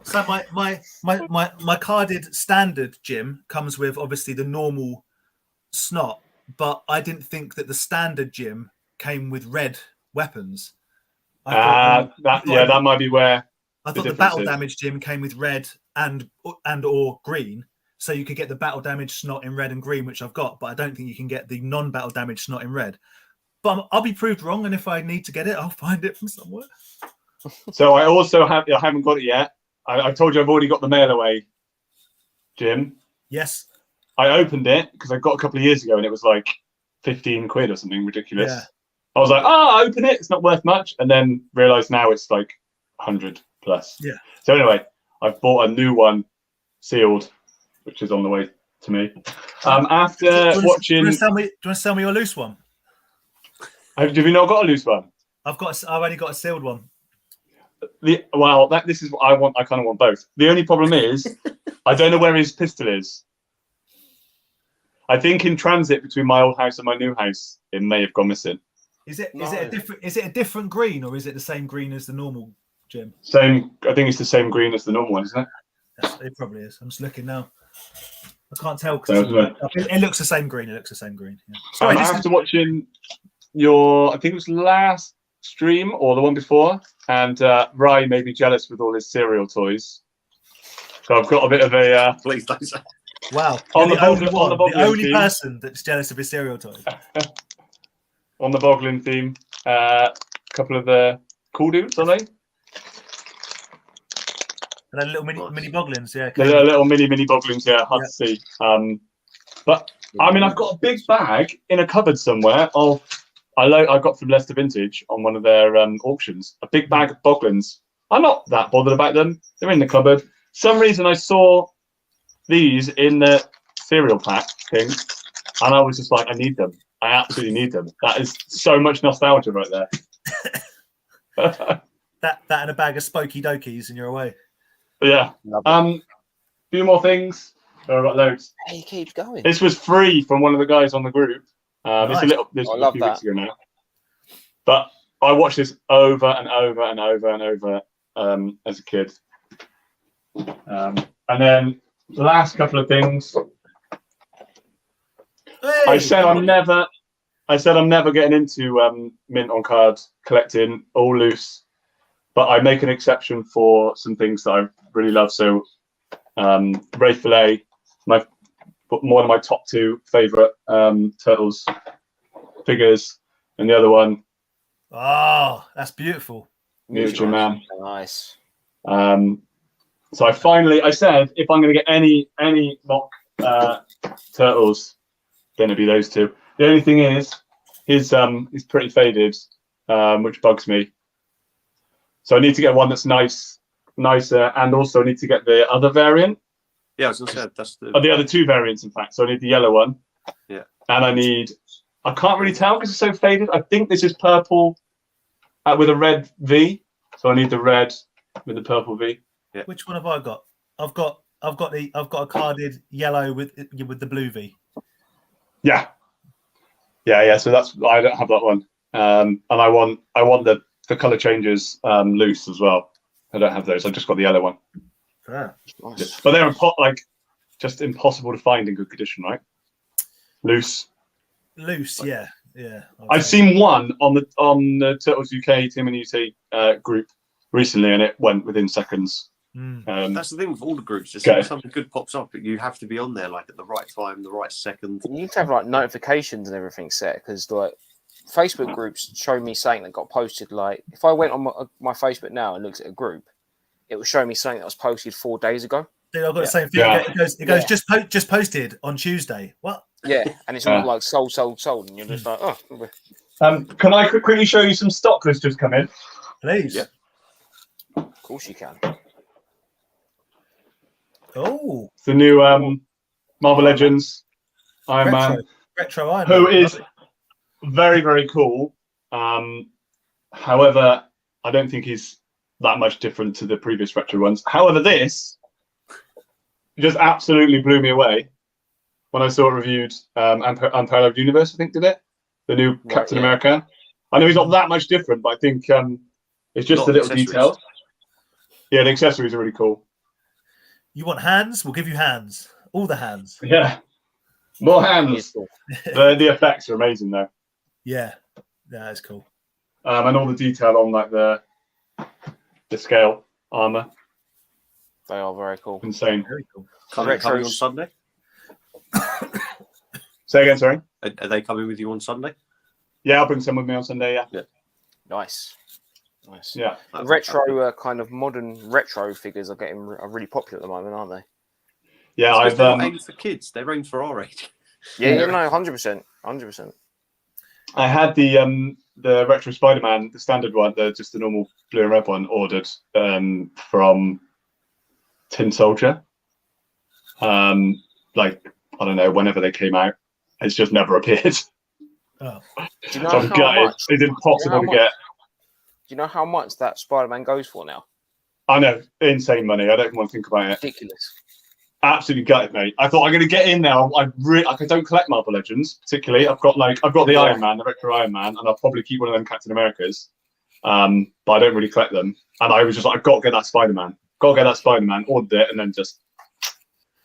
Speaker 3: So my carded standard Jim comes with obviously the normal snot, but I didn't think that the standard Jim came with red weapons.
Speaker 4: That might be where
Speaker 3: I thought the battle damage Jim came with red and or green, so you could get the battle damage snot in red and green, which I've got, but I don't think you can get the non-battle damage snot in red. But I'll be proved wrong, and if I need to get it, I'll find it from somewhere.
Speaker 4: So I haven't got it yet. I told you I've already got the mail away, Jim.
Speaker 3: Yes.
Speaker 4: I opened it because I got a couple of years ago and it was like 15 quid or something ridiculous.
Speaker 3: Yeah.
Speaker 4: I was like, open it. It's not worth much. And then realised now it's like 100 plus.
Speaker 3: Yeah.
Speaker 4: So anyway, I've bought a new one sealed, which is on the way to me. After watching...
Speaker 3: Do you want to sell me your loose one?
Speaker 4: Have you not got a loose one?
Speaker 3: I've only got a sealed one.
Speaker 4: This is what I want. I kind of want both. The only problem is I don't know where his pistol is. I think in transit between my old house and my new house, it may have gone missing.
Speaker 3: Is it a different green, or is it the same green as the normal Jim?
Speaker 4: Same. I think it's the same green as the normal one, isn't it?
Speaker 3: It probably is. I'm just looking now. I can't tell because it looks the same green. It looks the same green. Yeah. Sorry,
Speaker 4: after watching your, I think it was last stream or the one before, and Rye made me jealous with all his cereal toys. So I've got a bit of a...
Speaker 2: Please don't say.
Speaker 3: Wow.
Speaker 4: The
Speaker 3: only person that's jealous of his cereal toys.
Speaker 4: On the Boglin theme, a couple of the cool dudes, are they?
Speaker 3: And little mini Boglins, yeah.
Speaker 4: They're little mini Boglins, yeah, hard to see. But, I mean, I've got a big bag in a cupboard somewhere of... I got from Leicester Vintage on one of their auctions, a big bag of Boglins. I'm not that bothered about them. They're in the cupboard. Some reason I saw these in the cereal pack thing, and I was just like, I need them. I absolutely need them. That is so much nostalgia right there.
Speaker 3: that and a bag of Spokey Dokies, and you're away.
Speaker 4: But yeah. Few more things. Oh, I've got loads.
Speaker 1: Hey, keep going.
Speaker 4: This was free from one of the guys on the group.
Speaker 3: Nice.
Speaker 4: This was a few weeks ago now. But I watched this over and over and over and over as a kid. And then the last couple of things.
Speaker 3: Hey,
Speaker 4: I said I'm never getting into mint on card collecting all loose, but I make an exception for some things that I really love. So Ray Fillet, one of my top two favourite Turtles figures, and the other one.
Speaker 3: Oh, that's beautiful.
Speaker 4: Miniature Man.
Speaker 1: Nice.
Speaker 4: So I said if I'm going to get any mock Turtles, then it'd be those two. The only thing is, he's pretty faded, which bugs me. So I need to get one that's nicer, and also I need to get the other variant.
Speaker 2: Yeah, I was going to say that's
Speaker 4: the other two variants, in fact. So I need the yellow one.
Speaker 2: Yeah.
Speaker 4: and I can't really tell because it's so faded. I think this is purple with a red V. So I need the red with the purple V.
Speaker 3: Yeah. Which one have I got? I've got a carded yellow with the blue V. Yeah.
Speaker 4: So I don't have that one. And I want the color changes loose as well. I don't have those. I've just got the yellow one.
Speaker 3: Fair. Nice.
Speaker 4: But they're just impossible to find in good condition, right? Loose, yeah. I've seen one on the Turtles UK Team NEC group recently, and it went within seconds.
Speaker 2: That's the thing with all the groups. As soon as something good pops up, you have to be on there like at the right time, the right second.
Speaker 1: You need to have like notifications and everything set because like Facebook groups show me something that got posted. Like if I went on my Facebook now and looked at a group, it will show me something that was posted 4 days ago.
Speaker 3: Dude, I've got the same thing. Yeah. It goes just posted on Tuesday. What?
Speaker 1: Yeah, and it's all like sold, and you're just like, oh.
Speaker 4: Can I quickly show you some stock that's just come in?
Speaker 3: Please.
Speaker 1: Yeah. Of course you can.
Speaker 3: Oh.
Speaker 4: The new Marvel Legends Iron Man.
Speaker 3: Retro Iron Man.
Speaker 4: Who is very, very cool. However, I don't think he's that much different to the previous retro ones. However, this just absolutely blew me away when I saw it reviewed. Unparalleled Universe, I think, did it? The new Captain America. I know he's not that much different, but I think it's just the little details. Yeah, the accessories are really cool.
Speaker 3: You want hands? We'll give you hands. All the hands.
Speaker 4: Yeah. More hands. The effects are amazing, though.
Speaker 3: Yeah. That's cool.
Speaker 4: And all the detail on like the scale armor.
Speaker 1: They are very cool.
Speaker 4: Insane.
Speaker 3: Very cool.
Speaker 2: Coming on Sunday?
Speaker 4: Say again, sorry.
Speaker 2: Are they coming with you on Sunday?
Speaker 4: Yeah, I'll bring some with me on Sunday, yeah.
Speaker 1: Nice.
Speaker 4: Yeah.
Speaker 1: The retro kind of modern retro figures are really popular at the moment, aren't they?
Speaker 4: Yeah,
Speaker 2: I've aimed for kids. They're aimed for our age.
Speaker 1: Yeah, no, 100%.
Speaker 4: I had the retro Spider-Man, the standard one, just the normal blue and red one, ordered from Tin Soldier. Like, I don't know, whenever they came out, it's just never appeared.
Speaker 3: Oh.
Speaker 1: Do you know how much?
Speaker 4: It's impossible to get.
Speaker 1: Do you know how much that Spider-Man goes for now?
Speaker 4: I know, insane money. I don't want to think about it.
Speaker 1: Ridiculous.
Speaker 4: Absolutely gutted, mate. I thought I'm going to get in now. I don't collect Marvel Legends particularly. I've got the Iron Man, the retro Iron Man, and I'll probably keep one of them Captain Americas. But I don't really collect them. And I was just like, I've got to get that Spider-Man. Ordered it, and then just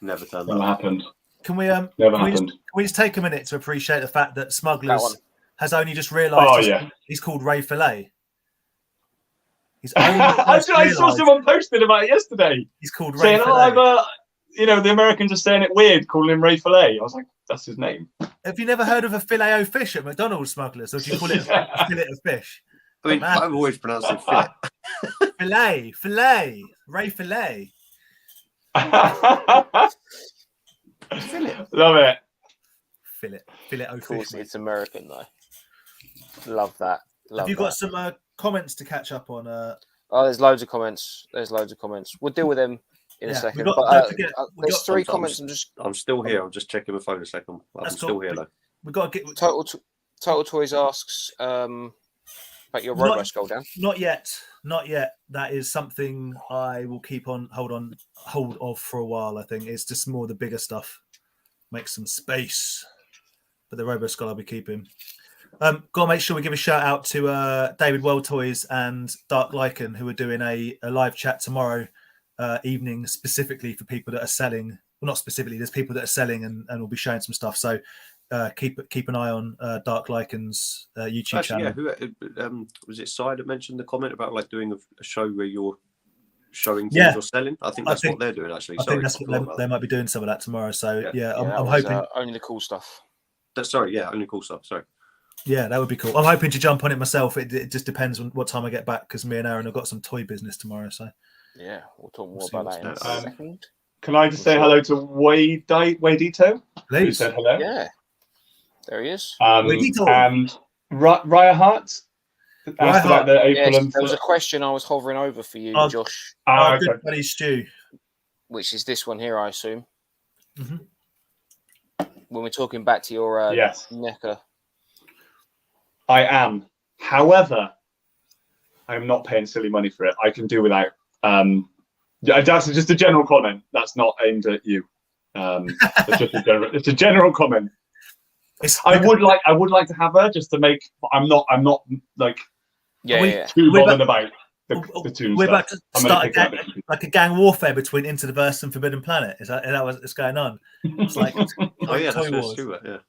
Speaker 2: never
Speaker 4: happened.
Speaker 3: Can we
Speaker 4: happened.
Speaker 3: Can we just take a minute to appreciate the fact that Smugglers has only just realised he's called Ray Fillet.
Speaker 4: I saw someone posted about it yesterday.
Speaker 3: He's called Ray
Speaker 4: saying,
Speaker 3: Fillet.
Speaker 4: The Americans are saying it weird, calling him Ray Fillet. I was like, that's his name.
Speaker 3: Have you never heard of a filet-o fish at McDonald's, Smugglers? Or do you call it a fillet of fish?
Speaker 2: I mean, I've always pronounced it fillet.
Speaker 3: Fillet. Ray Fillet.
Speaker 4: Love it.
Speaker 3: Fillet-o
Speaker 1: Of course,
Speaker 3: fish.
Speaker 1: it's American, though. Love that.
Speaker 3: Have you got some comments to catch up on?
Speaker 1: There's loads of comments. We'll deal with them in a second. There's 3 comments.
Speaker 2: I'm still here. I'm just checking my phone a second. I'm still here, though.
Speaker 3: We've got to get...
Speaker 1: Total Toys asks about your Robo Skull, Dan.
Speaker 3: Not yet. That is something I will keep on hold of for a while. I think it's just more the bigger stuff. Make some space, but the Robo Skull I'll be keeping. Got to make sure we give a shout out to David World Toys and Dark Lycan, who are doing a live chat tomorrow evening specifically for people that are selling. Well, not specifically. There's people that are selling and we'll be showing some stuff. So keep an eye on Dark Lycan's YouTube channel.
Speaker 2: Yeah, who was it? Sai that mentioned the comment about like doing a show where you're showing things you're selling. I think that's what they're doing actually.
Speaker 3: I think that's what they might be doing some of that tomorrow. So I'm hoping
Speaker 1: only the cool stuff.
Speaker 2: Only cool stuff. Sorry.
Speaker 3: Yeah, that would be cool. I'm hoping to jump on it myself. It just depends on what time I get back because me and Aaron have got some toy business tomorrow. So
Speaker 1: yeah, we'll talk more about that in a second.
Speaker 4: Can I just say hello to Waydito?
Speaker 3: Please.
Speaker 4: Who said hello?
Speaker 1: Yeah, there he is.
Speaker 4: And Raya Hart. Asked about the April
Speaker 1: there was a question I was hovering over for you, Josh.
Speaker 3: Good buddy Stu.
Speaker 1: Which is this one here, I assume.
Speaker 3: Mm-hmm.
Speaker 1: when we're talking back to your
Speaker 4: yes,
Speaker 1: Neca.
Speaker 4: I am. However, I'm not paying silly money for it. I can do without. That's just a general comment. That's not aimed at you. It's a general comment. I would like to have her just to make. I'm not like too bothered about the two.
Speaker 3: We're about to start a gang warfare between Into the Verse and Forbidden Planet. Is that what's going on? It's like
Speaker 2: Toy Wars. True, yeah.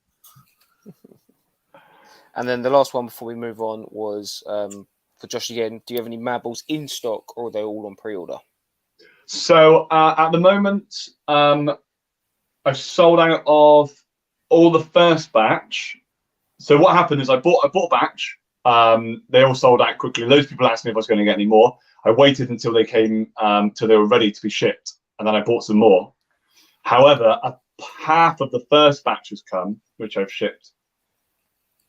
Speaker 1: And then the last one before we move on was for Josh again. Do you have any Marbles in stock, or are they all on pre-order?
Speaker 4: So at the moment, I've sold out of all the first batch. So what happened is I bought a batch. They all sold out quickly. Loads of people asked me if I was going to get any more. I waited until they came, till they were ready to be shipped, and then I bought some more. However, half of the first batch has come, which I've shipped.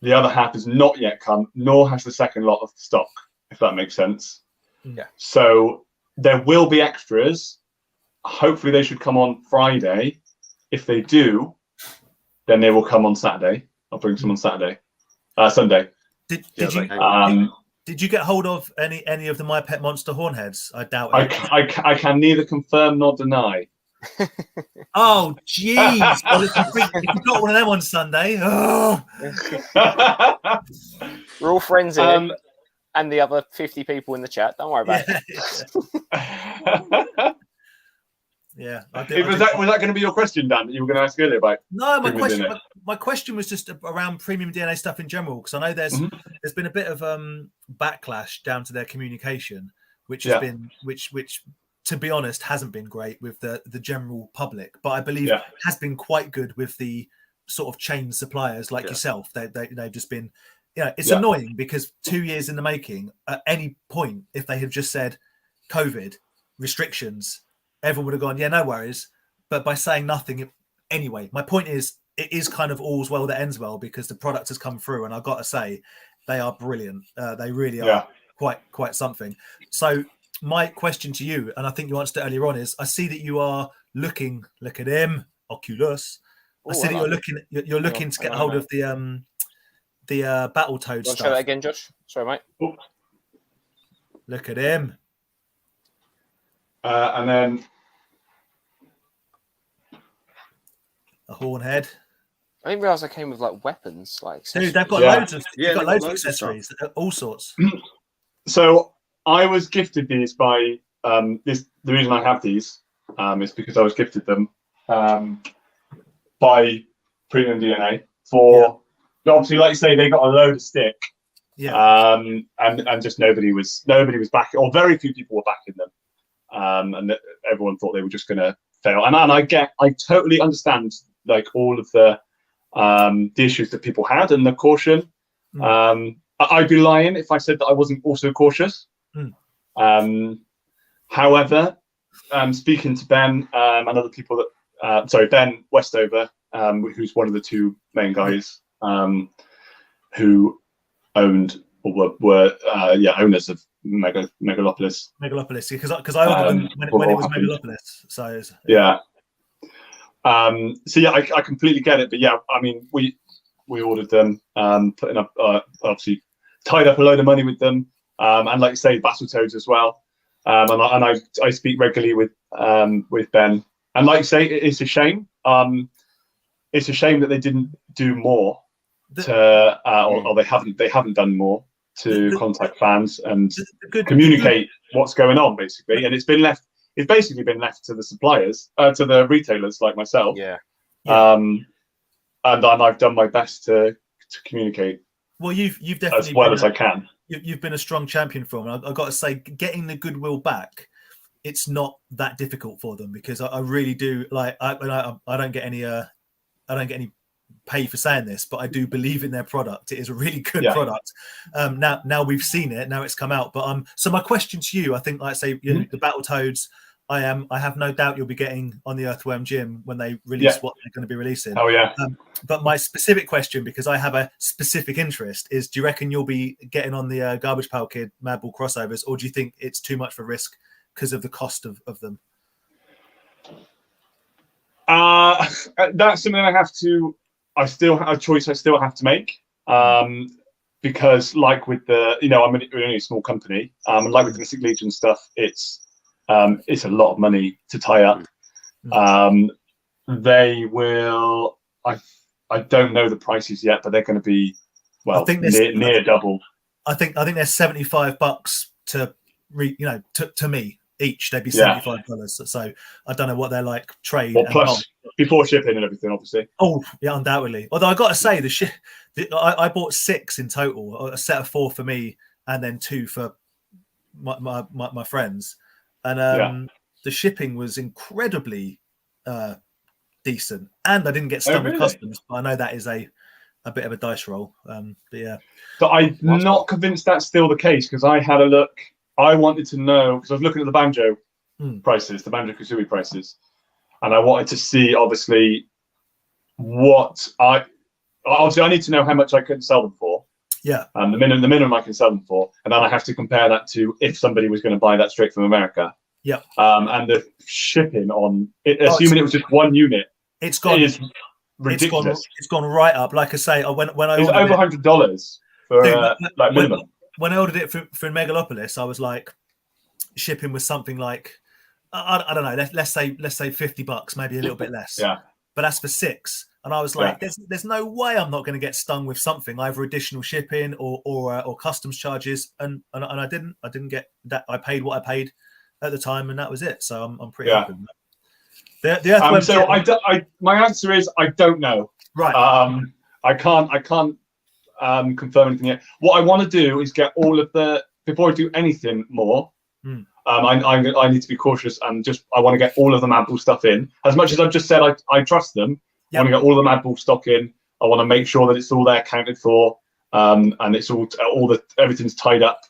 Speaker 4: The other half has not yet come, nor has the second lot of stock, if that makes sense.
Speaker 1: Yeah.
Speaker 4: So there will be extras. Hopefully they should come on Friday. If they do, then they will come on Saturday. I'll bring some on Sunday.
Speaker 3: Did you get hold of any of the My Pet Monster Hornheads? I doubt it.
Speaker 4: I can neither confirm nor deny.
Speaker 3: Oh, jeez. Well, if you got one of them on Sunday. Oh.
Speaker 1: We're all friends here. And the other 50 people in the chat. Don't worry about
Speaker 3: it. Yeah.
Speaker 4: Was that going to be your question, Dan, that you were going to ask earlier about?
Speaker 3: No, my question was just around premium DNA stuff in general, because I know there's been a bit of backlash down to their communication, which has been which to be honest hasn't been great with the general public, but I believe has been quite good with the sort of chain suppliers like yourself. They've just been, it's annoying because 2 years in the making, at any point if they had just said COVID restrictions, everyone would have gone, yeah, no worries. But by saying nothing, anyway, my point is, it is kind of all's well that ends well, because the product has come through, and I've got to say, they are brilliant. They really are quite something. So my question to you, and I think you answered it earlier on, is I see that you are looking. Look at him, Oculus. I see that you're looking to get hold of the Battletoads stuff.
Speaker 1: Show that again, Josh. Sorry, mate.
Speaker 4: Oh.
Speaker 3: Look at him.
Speaker 4: And then
Speaker 3: a Hornhead.
Speaker 1: I didn't realise they came with like weapons, like
Speaker 3: dude, they've got loads of accessories, all sorts.
Speaker 4: So I was gifted these by the reason I have these is because I was gifted them by Premium DNA for obviously, like you say, they got a load of stick. Yeah. And just nobody was backing, or very few people were backing them. And everyone thought they were just going to fail. And I totally understand like all of the issues that people had and the caution. I'd be lying if I said that I wasn't also cautious. However, speaking to Ben and other people Ben Westover, who's one of the two main guys who owned or were owners of Megalopolis.
Speaker 3: Megalopolis, because I ordered them when it was Megalopolis. So I completely get it. But I mean, we ordered them, putting up obviously tied up a load of money with them, and like you say, Battletoads as well. And I speak regularly with Ben, and like you say, it's a shame. It's a shame that they didn't do more or they haven't done more to contact fans and communicate what's going on, basically. And it's basically been left to the suppliers, to the retailers like myself. And I've done my best to communicate. Well, you've definitely
Speaker 4: as well as I can.
Speaker 3: You've been a strong champion for them. I've got to say, getting the goodwill back, it's not that difficult for them, because I really do like. I don't get any pay for saying this, but I do believe in their product. It is a really good product. Now we've seen it. Now it's come out. But so my question to you, I think, like I say, the Battletoads, I have no doubt you'll be getting on the Earthworm Gym when they release what they're going to be releasing.
Speaker 4: Oh yeah.
Speaker 3: But my specific question, because I have a specific interest, is: do you reckon you'll be getting on the Garbage Pail Kid Madball crossovers, or do you think it's too much of a risk because of the cost of them?
Speaker 4: That's something I have to I still have a choice I still have to make. Because like with the, I'm only a small company, and like with the Mythic Legion stuff, it's a lot of money to tie up. They will, I don't know the prices yet, but they're going to be, well, I think near double.
Speaker 3: I think they're $75 to me each. They'd be $75. So I don't know what they're like trade.
Speaker 4: Well, plus before shipping and everything, obviously.
Speaker 3: Oh yeah, undoubtedly. Although I got to say, I bought 6 in total, a set of 4 for me, and then 2 for my friends, and the shipping was incredibly decent, and I didn't get stung with customs. But I know that is a bit of a dice roll. But yeah.
Speaker 4: But I'm not convinced that's still the case, because I had a look. I wanted to know, because I was looking at the banjo prices, the Banjo Kazooie prices, and I wanted to see, obviously, I need to know how much I could sell them for.
Speaker 3: Yeah.
Speaker 4: The minimum I can sell them for, and then I have to compare that to if somebody was going to buy that straight from America.
Speaker 3: Yeah.
Speaker 4: And the shipping on it, assuming it was just one unit,
Speaker 3: it's gone.
Speaker 4: It is ridiculous.
Speaker 3: It's gone right up. Like I say, when I
Speaker 4: it's over $100 for like minimum.
Speaker 3: When I ordered it for Megalopolis, I was like, shipping was something like, I don't know, let's say $50, maybe a little bit less.
Speaker 4: Yeah.
Speaker 3: But that's for 6, and I was like, there's no way I'm not going to get stung with something, either additional shipping or customs charges, and I didn't get that. I paid what I paid at the time, and that was it. So I'm pretty happy. My answer is I don't know.
Speaker 4: Right. I can't confirm anything yet. What I want to do is get all of before I do anything more. I need to be cautious, and I want to get all of the Mad Bull stuff in. As much as I've just said I trust them, I want to get all the Mad Bull stock in. I want to make sure that it's all there accounted for, and it's everything's tied up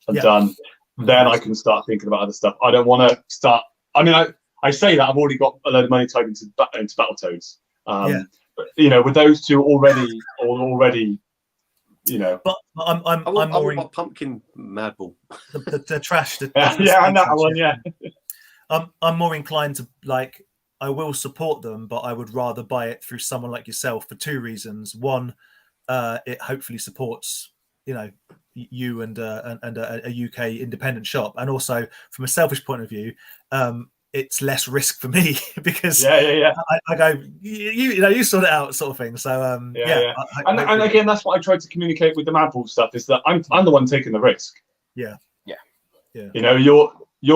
Speaker 4: and done. Then I can start thinking about other stuff. I don't want to start. I mean, I say that I've already got a load of money tied into Battletoads. But with those two already.
Speaker 3: But I'm more
Speaker 2: in pumpkin Mad Bull.
Speaker 3: The trash.
Speaker 4: And that one, yeah.
Speaker 3: I'm more inclined to I will support them, but I would rather buy it through someone like yourself for 2 reasons. One, it hopefully supports you and a UK independent shop, and also from a selfish point of view, it's less risk for me because I go you sort it out, sort of thing. So
Speaker 4: and again, that's what I tried to communicate with the Mad Bull stuff, is that I'm the one taking the risk. You're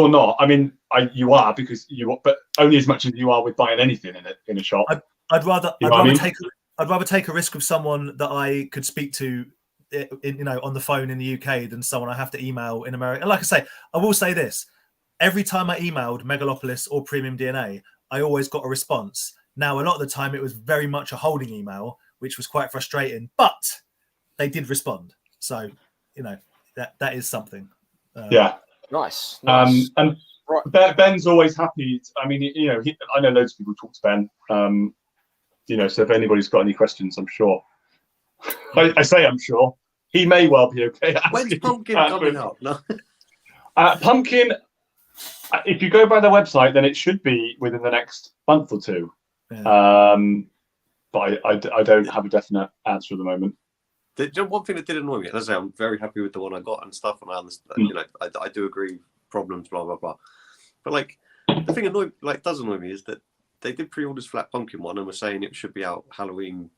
Speaker 4: not. I mean, you are, because but only as much as you are with buying anything in a shop.
Speaker 3: I'd rather take a risk with someone that I could speak to on the phone in the UK than someone I have to email in America. And like I say, I will say this. Every time I emailed Megalopolis or Premium DNA, I always got a response. Now, a lot of the time, it was very much a holding email, which was quite frustrating, but they did respond. So, that is something.
Speaker 1: Nice.
Speaker 4: And Ben's always happy. I mean, I know loads of people talk to Ben. So if anybody's got any questions, I'm sure. I say I'm sure. He may well be okay.
Speaker 2: When's Pumpkin coming out? No.
Speaker 4: Pumpkin, if you go by their website, then it should be within the next month or 2. Yeah. But I don't have a definite answer at the moment.
Speaker 2: One thing that did annoy me, as I say, I'm very happy with the one I got and stuff, and I understand, I do agree, problems, blah blah blah. But the thing does annoy me is that they did pre-orders for that Pumpkin one and were saying it should be out Halloween,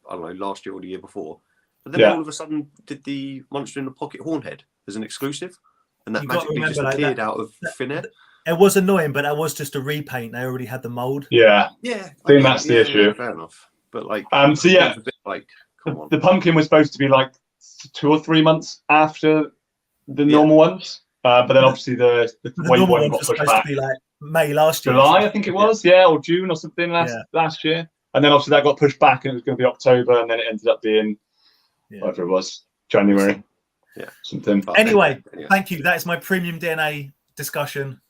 Speaker 2: I don't know, last year or the year before. But then all of a sudden did the Monster in the Pocket Hornhead as an exclusive, and that magically just appeared out of thin air.
Speaker 3: It was annoying, but that was just a repaint. They already had the mold.
Speaker 4: Yeah.
Speaker 2: I
Speaker 4: think that's the issue.
Speaker 2: Fair enough. But
Speaker 4: a bit come on. The Pumpkin was supposed to be 2 or 3 months after the normal ones, but then obviously the
Speaker 3: normal one got pushed back. To be May last year.
Speaker 4: July, I think it was, or June or something last year, and then obviously that got pushed back, and it was going to be October, and then it ended up being whatever it was, January. Something.
Speaker 3: But anyway, thank you. That is my Premium DNA discussion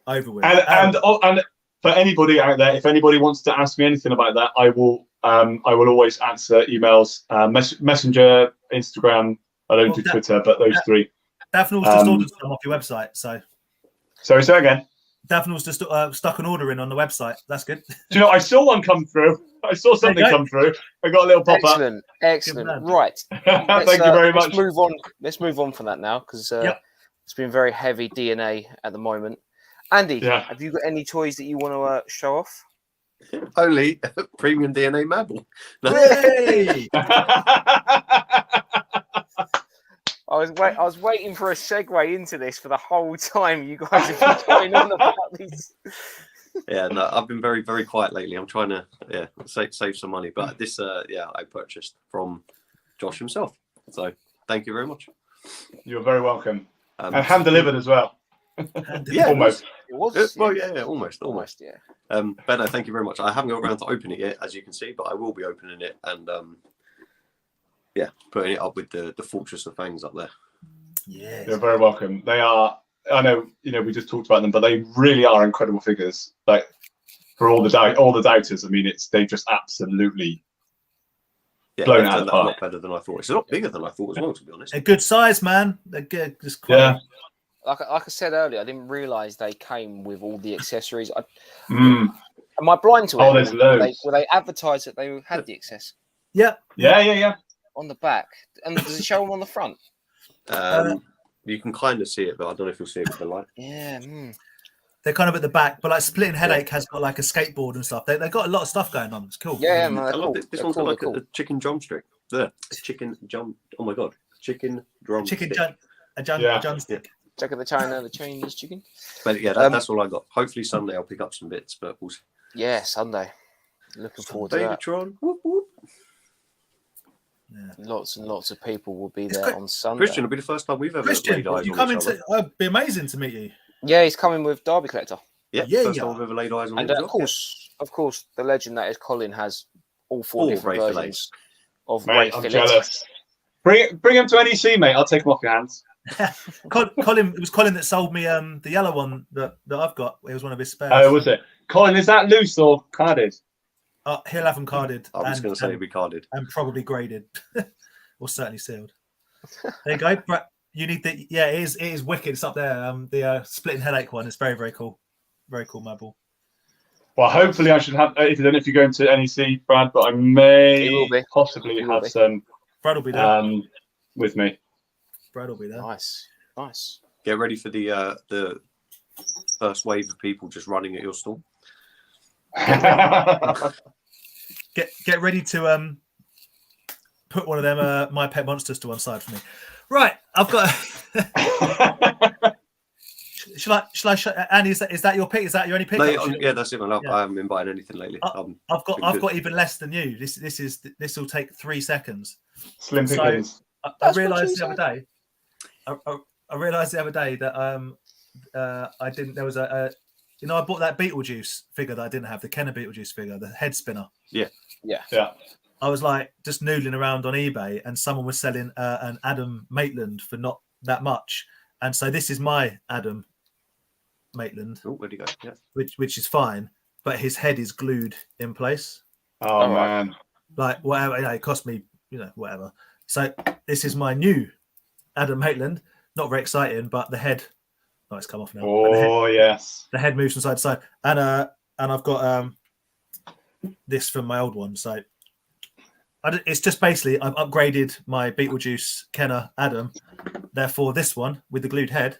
Speaker 3: over with.
Speaker 4: And for anybody out there, if anybody wants to ask me anything about that, I will always answer emails, Messenger, Instagram. I don't do Twitter, but those 3.
Speaker 3: Daphne just ordered some off your website, so.
Speaker 4: Sorry, say again.
Speaker 3: Daphne's just stuck an order in on the website. That's good.
Speaker 4: Do you know, I saw one come through. I saw something come through. I got a little pop up.
Speaker 1: Excellent. Right.
Speaker 4: Thank you very much.
Speaker 1: Let's move on from that now because it's been very heavy DNA at the moment. Andy, have you got any toys that you want to show off?
Speaker 2: Only premium DNA Mabel. No.
Speaker 3: Hey!
Speaker 1: I was waiting for a segue into this for the whole time. You guys have been going on about these.
Speaker 2: Yeah, no, I've been very, very quiet lately. I'm trying to save some money, but this I purchased from Josh himself. So thank you very much.
Speaker 4: You're very welcome. And hand delivered as well. Almost.
Speaker 2: Almost. Yeah. But no, thank you very much. I haven't got around to open it yet, as you can see, but I will be opening it and putting it up with the Fortress of Fangs up there.
Speaker 3: Yeah,
Speaker 4: you're very welcome. They are. I know, we just talked about them, but they really are incredible figures. Like for all the doubters, I mean, they just absolutely blown out of the park.
Speaker 2: A lot better than I thought. It's a lot bigger than I thought as well, to be honest.
Speaker 3: A good size, man. They're good.
Speaker 1: Like I said earlier, I didn't realise they came with all the accessories. Am I blind to it?
Speaker 4: There's loads.
Speaker 1: Were they advertised that they had the access?
Speaker 3: Yeah.
Speaker 1: On the back, and does it show them on the front?
Speaker 2: You can kind of see it, but I don't know if you'll see it with the light.
Speaker 1: Yeah.
Speaker 3: They're kind of at the back, but like Splitting Headache has got like a skateboard and stuff. They've got a lot of stuff going on. It's cool.
Speaker 1: Yeah,
Speaker 2: I love it. This one's got like a chicken drumstick. There, chicken drum. Oh my god, chicken drumstick.
Speaker 3: Drumstick.
Speaker 1: Check out the Chinese chicken.
Speaker 2: But yeah, that's all I got. Hopefully Sunday I'll pick up some bits, but we'll see.
Speaker 1: Yeah, Sunday. Looking forward to that.
Speaker 2: Whoop, whoop.
Speaker 3: Yeah.
Speaker 1: Lots and lots of people will be there on Sunday.
Speaker 2: Christian, it'll be the first time we've ever laid eyes on each other.
Speaker 3: It'd be amazing to meet you.
Speaker 1: Yeah, he's coming with Derby Collector.
Speaker 2: Yeah, first time we've ever laid eyes on
Speaker 1: him. And of course, the legend that is Colin has all four different versions of Ray
Speaker 4: I'm
Speaker 1: Phillips.
Speaker 4: jealous. Bring him to NEC, mate. I'll take him off your hands.
Speaker 3: Colin, it was Colin that sold me the yellow one that I've got. It was one of his spares.
Speaker 4: Oh, was it? Colin, is that loose or carded?
Speaker 3: He'll have them carded.
Speaker 2: I was going to say it'll be carded.
Speaker 3: And probably graded. Or certainly sealed. There you go. Brett, you need the... Yeah, it is wicked. It's up there. The Splitting Headache one. It's very, very cool. Very cool Mabel.
Speaker 4: Well, hopefully I should have... I don't know if you're going to NEC, Brad, but I may possibly have some...
Speaker 3: Brad will be there.
Speaker 4: With me.
Speaker 3: Brad will be there.
Speaker 1: Nice.
Speaker 2: Get ready for the first wave of people just running at your stall.
Speaker 3: Get ready to put one of them My Pet Monsters to one side for me. Right, I've got. Shall I show, Andy? Is that your pick? Is that your only pick?
Speaker 2: Yeah, that's it. I haven't been buying anything lately.
Speaker 3: I've got even less than you. This will take 3 seconds.
Speaker 4: Slim pickings.
Speaker 3: I realised the other day. I realised the other day that I didn't. There was a I bought that Beetlejuice figure that I didn't have, the Kenner Beetlejuice figure, the head spinner.
Speaker 2: Yeah.
Speaker 3: I was like just noodling around on eBay, and someone was selling an Adam Maitland for not that much, and so this is my Adam Maitland.
Speaker 2: Oh, where'd he go? Yeah.
Speaker 3: Which is fine, but his head is glued in place.
Speaker 4: Oh man!
Speaker 3: Like whatever, it cost me, whatever. So this is my new Adam Maitland. Not very exciting, but the head. Oh, it's come off now.
Speaker 4: Oh yes.
Speaker 3: The head moves from side to side, and I've got this from my old one. So it's just basically I've upgraded my Beetlejuice Kenner Adam. Therefore, this one with the glued head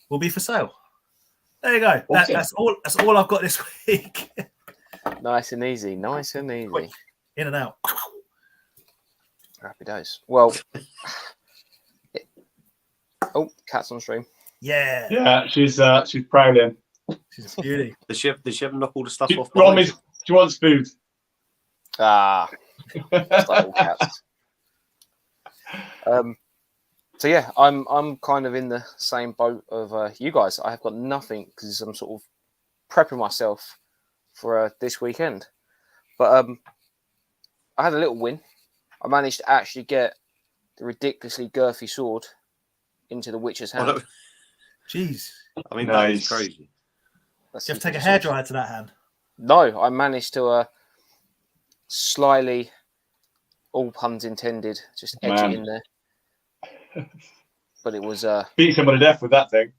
Speaker 3: will be for sale. There you go.
Speaker 4: Awesome.
Speaker 3: That's all I've got this week.
Speaker 1: Nice and easy.
Speaker 3: Quick. In and out.
Speaker 1: Happy days. Well. Oh, cat's on stream.
Speaker 3: Yeah,
Speaker 4: she's prowling.
Speaker 3: She's a beauty.
Speaker 2: Does she have knock all the stuff off?
Speaker 4: She wants food.
Speaker 1: Just like all cats. So yeah, I'm kind of in the same boat of you guys. I have got nothing because I'm sort of prepping myself for this weekend. But I had a little win. I managed to actually get the ridiculously girthy sword into the Witcher's hand.
Speaker 3: Jeez.
Speaker 2: I mean, that is crazy.
Speaker 3: You have to take a hairdryer to that hand.
Speaker 1: No, I managed to slyly, all puns intended, just edge it in there. But it was
Speaker 4: beat someone to death with that thing.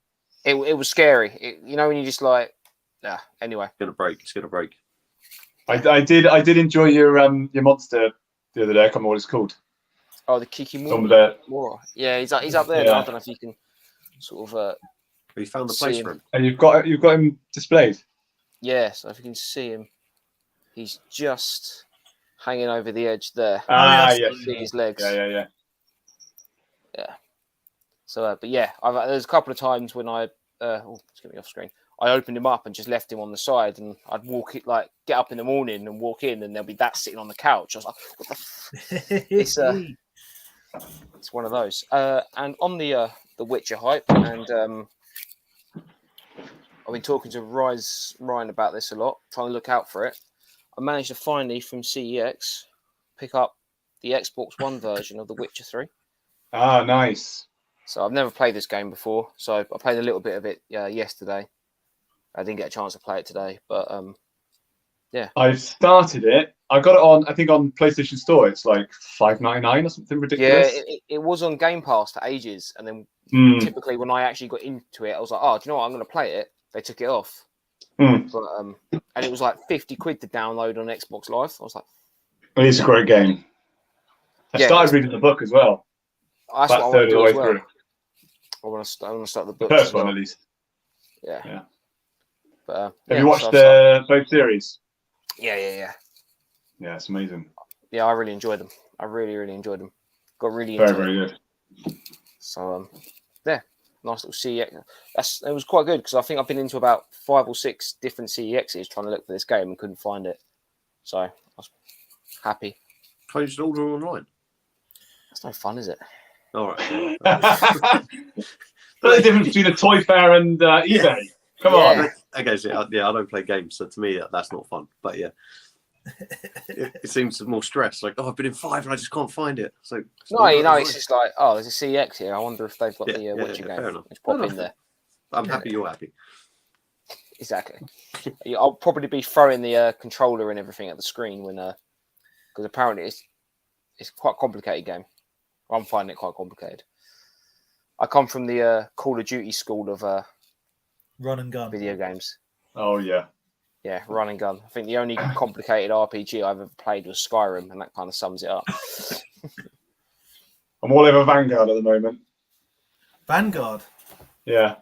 Speaker 1: It was scary. When you just like Yeah. Anyway,
Speaker 2: It's gonna break.
Speaker 4: I did enjoy your monster the other day. I can't remember what it's called.
Speaker 1: Oh, the Kiki
Speaker 4: there.
Speaker 1: Yeah, he's up there.
Speaker 4: Yeah.
Speaker 1: Now. I don't know if you can sort of.
Speaker 2: We found the place for him.
Speaker 4: And you've got him displayed.
Speaker 1: Yeah, so if you can see him, he's just hanging over the edge there.
Speaker 4: Yes.
Speaker 1: See his legs.
Speaker 4: Yeah.
Speaker 1: So, but yeah, there's a couple of times when let's get me off screen. I opened him up and just left him on the side, and I'd get up in the morning and walk in, and there'll be that sitting on the couch. I was like, "What the?" It's one of those. And on the Witcher hype, and I've been talking to Ryan about this a lot, trying to look out for it. I managed to finally from CEX pick up the Xbox One version of The Witcher 3.
Speaker 4: Ah, nice.
Speaker 1: So I've never played this game before, so I played a little bit of it yesterday. I didn't get a chance to play it today, but yeah.
Speaker 4: I've started it. I got it on, I think, on PlayStation Store. It's like $5.99 or something ridiculous.
Speaker 1: Yeah, it was on Game Pass for ages, and then typically when I actually got into it, I was like, "Oh, do you know what? I'm going to play it." They took it off, but and it was like 50 quid to download on Xbox Live. I was like,
Speaker 4: It is a great game. I started reading the book as well.
Speaker 1: That's
Speaker 4: about
Speaker 1: what I want to do as well.
Speaker 4: through.
Speaker 1: I want to start the book.
Speaker 4: The first one, at least.
Speaker 1: Yeah. But,
Speaker 4: have you watched both series?
Speaker 1: Yeah.
Speaker 4: Yeah, it's amazing.
Speaker 1: Yeah, I really enjoyed them. I really enjoyed them. Got really
Speaker 4: very,
Speaker 1: into
Speaker 4: very
Speaker 1: it.
Speaker 4: good.
Speaker 1: So, yeah, nice little CEX. It was quite good because I think I've been into about 5 or 6 different CEXs trying to look for this game and couldn't find it. So I was happy.
Speaker 2: Can't you just order online?
Speaker 1: That's no fun, is it?
Speaker 2: All right.
Speaker 4: What's the difference between a Toy Fair and eBay? Come on.
Speaker 2: Okay, so I don't play games, so to me that's not fun. But yeah, it seems more stress. Like, I've been in 5 and I just can't find it. So
Speaker 1: it's just like, there's a CEX here. I wonder if they've got the Witcher game. Let's pop in there.
Speaker 2: I'm happy you're happy.
Speaker 1: Exactly. I'll probably be throwing the controller and everything at the screen when because apparently it's quite a complicated game. I'm finding it quite complicated. I come from the Call of Duty school of
Speaker 3: run and gun
Speaker 1: video games.
Speaker 4: Oh yeah.
Speaker 1: Yeah, run and gun. I think the only complicated RPG I've ever played was Skyrim, and that kind of sums it up.
Speaker 4: I'm all over Vanguard at the moment.
Speaker 3: Vanguard?
Speaker 4: Yeah.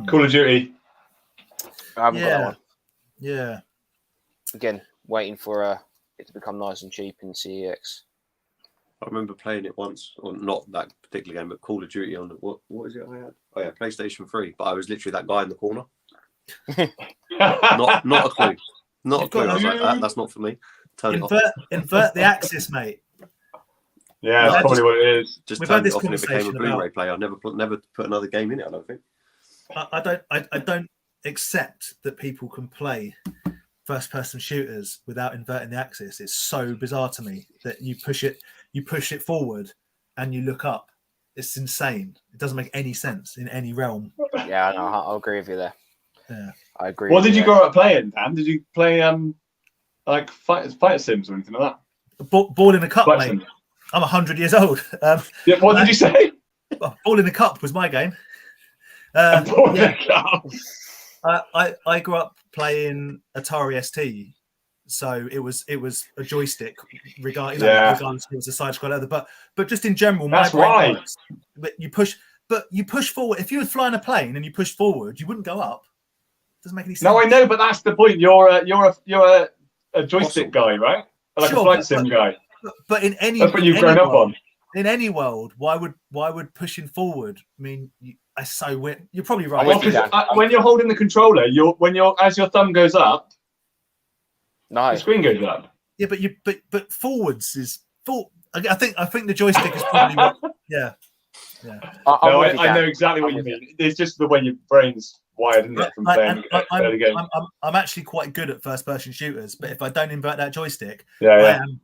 Speaker 4: Call of Duty.
Speaker 1: I haven't got that one.
Speaker 3: Yeah.
Speaker 1: Again, waiting for it to become nice and cheap in CEX.
Speaker 2: I remember playing it once, or not that particular game, but Call of Duty on what is it I had? Oh yeah, PlayStation 3. But I was literally that guy in the corner. not a clue. Not a clue. I was like, that's not for me. Turn it off.
Speaker 3: Invert the axis, mate.
Speaker 4: Yeah, that's probably what it is.
Speaker 2: Just turned it off and it became a Blu-ray player. I never put another game in it, I don't think.
Speaker 3: I don't accept that people can play first-person shooters without inverting the axis. It's so bizarre to me that you push it forward and you look up. It's insane. It doesn't make any sense in any realm.
Speaker 1: Yeah, no, I'll agree with you there.
Speaker 3: Yeah,
Speaker 1: I agree.
Speaker 4: What did you grow up playing, Dan? Did you play like fighter sims or anything like
Speaker 3: that? Ball in a cup, mate. I'm 100 years old.
Speaker 4: What did you say?
Speaker 3: Ball in a cup was my game.
Speaker 4: Ball in a cup.
Speaker 3: I grew up playing Atari ST, so it was a joystick, regardless if it was a side scroller. But just in general,
Speaker 4: that's why.
Speaker 3: But you push forward. If you were flying a plane and you pushed forward, you wouldn't go up. Doesn't make any sense.
Speaker 4: No, I know, but that's the point. You're a joystick guy, right? Like a flight sim guy.
Speaker 3: But in any
Speaker 4: that's what you've grown up on.
Speaker 3: In any world, why would pushing forward mean? I so weird. You're probably right.
Speaker 4: When you're holding the controller, as your thumb goes up, the screen goes up.
Speaker 3: Yeah, but forwards is I think the joystick is probably yeah.
Speaker 4: I know exactly what you mean. It's just the way your brain's wired, isn't it, from playing early games.
Speaker 3: I'm actually quite good at first-person shooters, but if I don't invert that joystick,
Speaker 4: I am.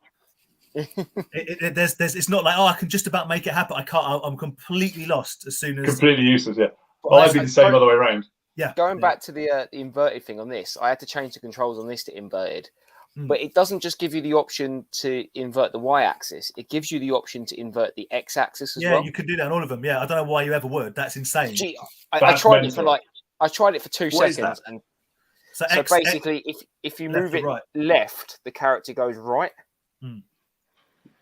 Speaker 3: It's not like I can just about make it happen. I can't. I'm completely lost as soon as
Speaker 4: completely useless. Yeah, well, I'd be the same other way around.
Speaker 1: Yeah. Going back to the inverted thing on this, I had to change the controls on this to inverted, but it doesn't just give you the option to invert the y-axis. It gives you the option to invert the x-axis as well.
Speaker 3: Yeah, you can do that on all of them. Yeah, I don't know why you ever would. That's insane.
Speaker 1: Gee, I tried it for 2 seconds, and So basically, if you move it left, the character goes right.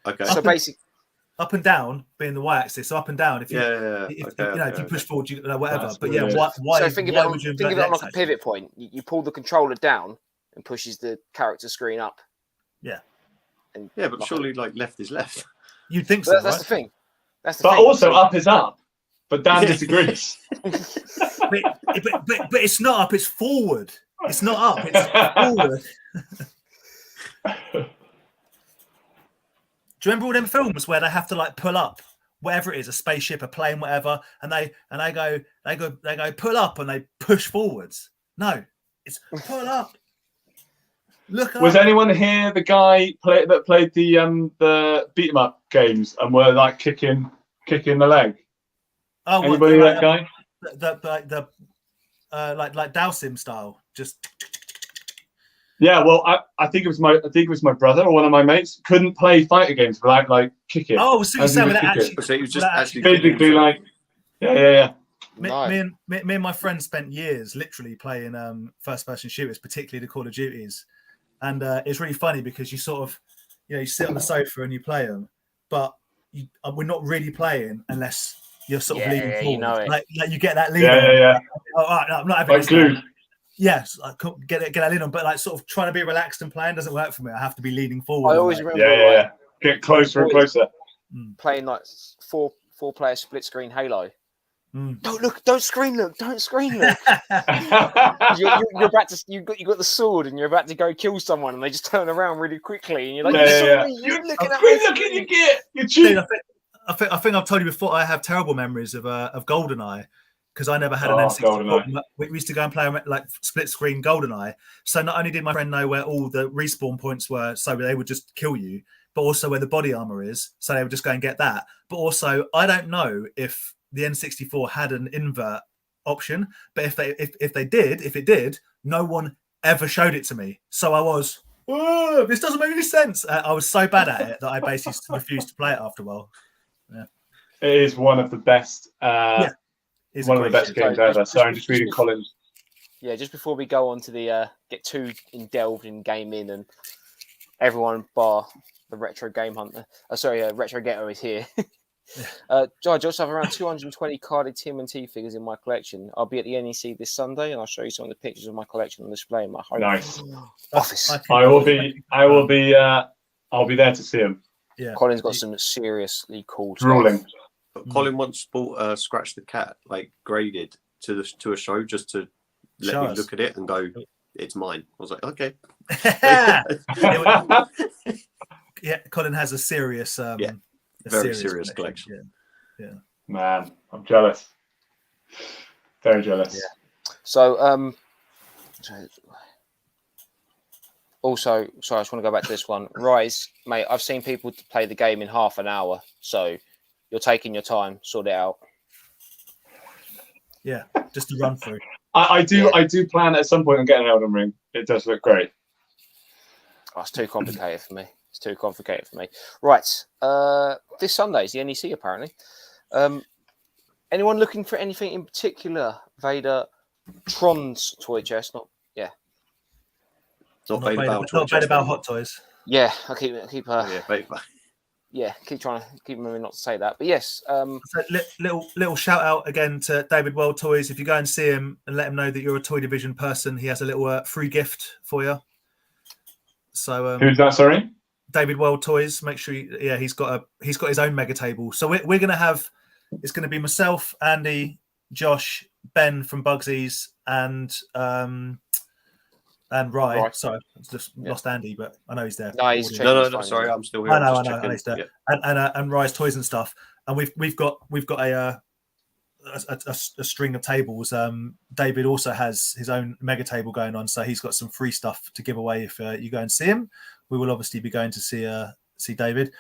Speaker 2: Okay.
Speaker 1: So basically,
Speaker 3: up and down being the y-axis. So up and down. If you if you push forward, you whatever.
Speaker 4: That's
Speaker 3: but
Speaker 4: weird.
Speaker 3: why?
Speaker 1: So think of it on like a pivot
Speaker 3: axis?
Speaker 1: point. You pull the controller down and pushes the character screen up.
Speaker 3: Yeah.
Speaker 1: And
Speaker 2: but surely like left is left.
Speaker 3: You'd think so.
Speaker 1: That's
Speaker 3: right?
Speaker 1: the thing. That's the
Speaker 4: But
Speaker 1: thing.
Speaker 4: also up is up. But Dan disagrees.
Speaker 3: but it's not up. It's forward. It's not up. It's forward. Do you remember all them films where they have to like pull up whatever it is, a spaceship, a plane, whatever, and they go pull up and they push forwards? No, it's pull up. Look up.
Speaker 4: Was anyone here the guy that played the beat 'em up games and were like kicking the leg?
Speaker 3: Oh,
Speaker 4: anybody that guy?
Speaker 3: The like Dowsim style, just.
Speaker 4: Yeah, well, I think it was my brother or one of my mates couldn't play fighter games without like kicking.
Speaker 3: Oh, so you saying that actually?
Speaker 2: So he was just actually
Speaker 4: basically like, yeah.
Speaker 3: Me and my friend spent years literally playing first-person shooters, particularly the Call of Duties, and it's really funny because you sort of, you sit on the sofa and you play them, but we're not really playing unless you're sort of leaning forward. Like you get that lean.
Speaker 4: Yeah.
Speaker 3: Oh, all right, no, I'm not having
Speaker 4: like glue.
Speaker 3: Yes, I can't get that lean on, but like sort of trying to be relaxed and playing doesn't work for me. I have to be leaning forward.
Speaker 1: I always remember.
Speaker 4: Yeah. Get closer and closer.
Speaker 1: Playing like four-player split screen Halo. Don't screen look. You're about to. You got the sword and you're about to go kill someone, and they just turn around really quickly, and you're like, you're looking at
Speaker 4: you get you cheat.
Speaker 3: Dude, I think I've told you before. I have terrible memories of GoldenEye. Because I never had an N64. We used to go and play like split screen GoldenEye. So not only did my friend know where all the respawn points were, so they would just kill you, but also where the body armor is, so they would just go and get that. But also, I don't know if the N64 had an invert option, but if it did, no one ever showed it to me. So I was, this doesn't make any sense. I was so bad at it that I basically refused to play it after a while. Yeah.
Speaker 4: It is one of the best. It's one of the best games ever. So I'm just reading Colin's.
Speaker 1: Yeah, just before we go on to the get too delved in gaming, and everyone bar the retro game hunter. Retro getter is here. George, I also have around 220 carded TMNT figures in my collection. I'll be at the NEC this Sunday, and I'll show you some of the pictures of my collection on display in my home office.
Speaker 4: I'll be there to see him.
Speaker 3: Yeah,
Speaker 1: Colin's got some seriously cool
Speaker 4: drooling.
Speaker 1: stuff.
Speaker 2: Colin once bought Scratch the Cat like graded to a show just to let me look at it and go, it's mine. I was like, okay.
Speaker 3: Yeah, Colin has a serious,
Speaker 2: very serious collection.
Speaker 3: Yeah.
Speaker 4: Man, I'm jealous. Very jealous.
Speaker 1: Yeah. So, also, sorry, I just want to go back to this one. Rise, mate, I've seen people play the game in half an hour, so you're taking your time, sort it out.
Speaker 3: Yeah, just to run through.
Speaker 4: I do plan at some point on getting an Elden Ring. It does look great.
Speaker 1: Oh, it's too complicated for me. Right. This Sunday is the NEC, apparently. Anyone looking for anything in particular? Vader, Tron's toy chest,
Speaker 2: Not
Speaker 3: Vader Bell Hot Toys.
Speaker 1: Yeah, I keep keep trying to keep remembering not to say that. But yes.
Speaker 3: So little shout out again to David World Toys. If you go and see him and let him know that you're a Toy Division person, he has a little free gift for you. So
Speaker 4: who's that? Sorry,
Speaker 3: David World Toys. Make sure he's got his own mega table. So we're gonna have, it's gonna be myself, Andy, Josh, Ben from Bugsy's, and Rye.
Speaker 1: Right.
Speaker 3: Sorry, I just lost Andy, but I know he's there.
Speaker 1: No, he's
Speaker 2: no. Sorry, I'm still here.
Speaker 3: I know he's there. Yeah. And Rye's Toys and stuff. And we've got a string of tables. David also has his own mega table going on, so he's got some free stuff to give away if you go and see him. We will obviously be going to see David.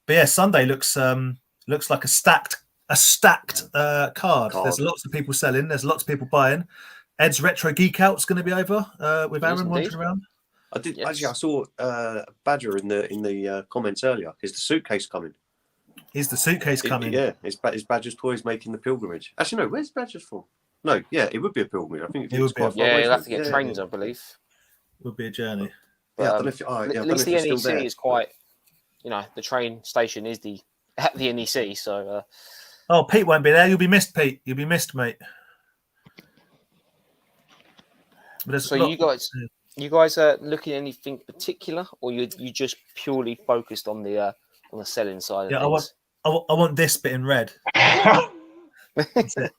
Speaker 3: But yeah, Sunday looks like a stacked card. There's lots of people selling. There's lots of people buying. Ed's Retro Geek Out's going to be over with Aaron wandering around.
Speaker 2: I did actually. I saw Badger in the comments earlier. Is the suitcase coming?
Speaker 3: Is the suitcase coming?
Speaker 2: Yeah, is Badger's Toys making the pilgrimage? Actually, no. Where's Badger's from? No, yeah, it would be a pilgrimage. I think
Speaker 3: It would be.
Speaker 1: Yeah, you'll have to get trains, I believe.
Speaker 3: It would be a journey.
Speaker 1: But,
Speaker 2: I don't know if,
Speaker 1: at least the NEC is quite, the train station is at the NEC. So.
Speaker 3: Oh, Pete won't be there. You'll be missed, Pete. You'll be missed, mate.
Speaker 1: So you guys are looking at anything particular, or you just purely focused on the selling side of things?
Speaker 3: I want this bit in red. That's it.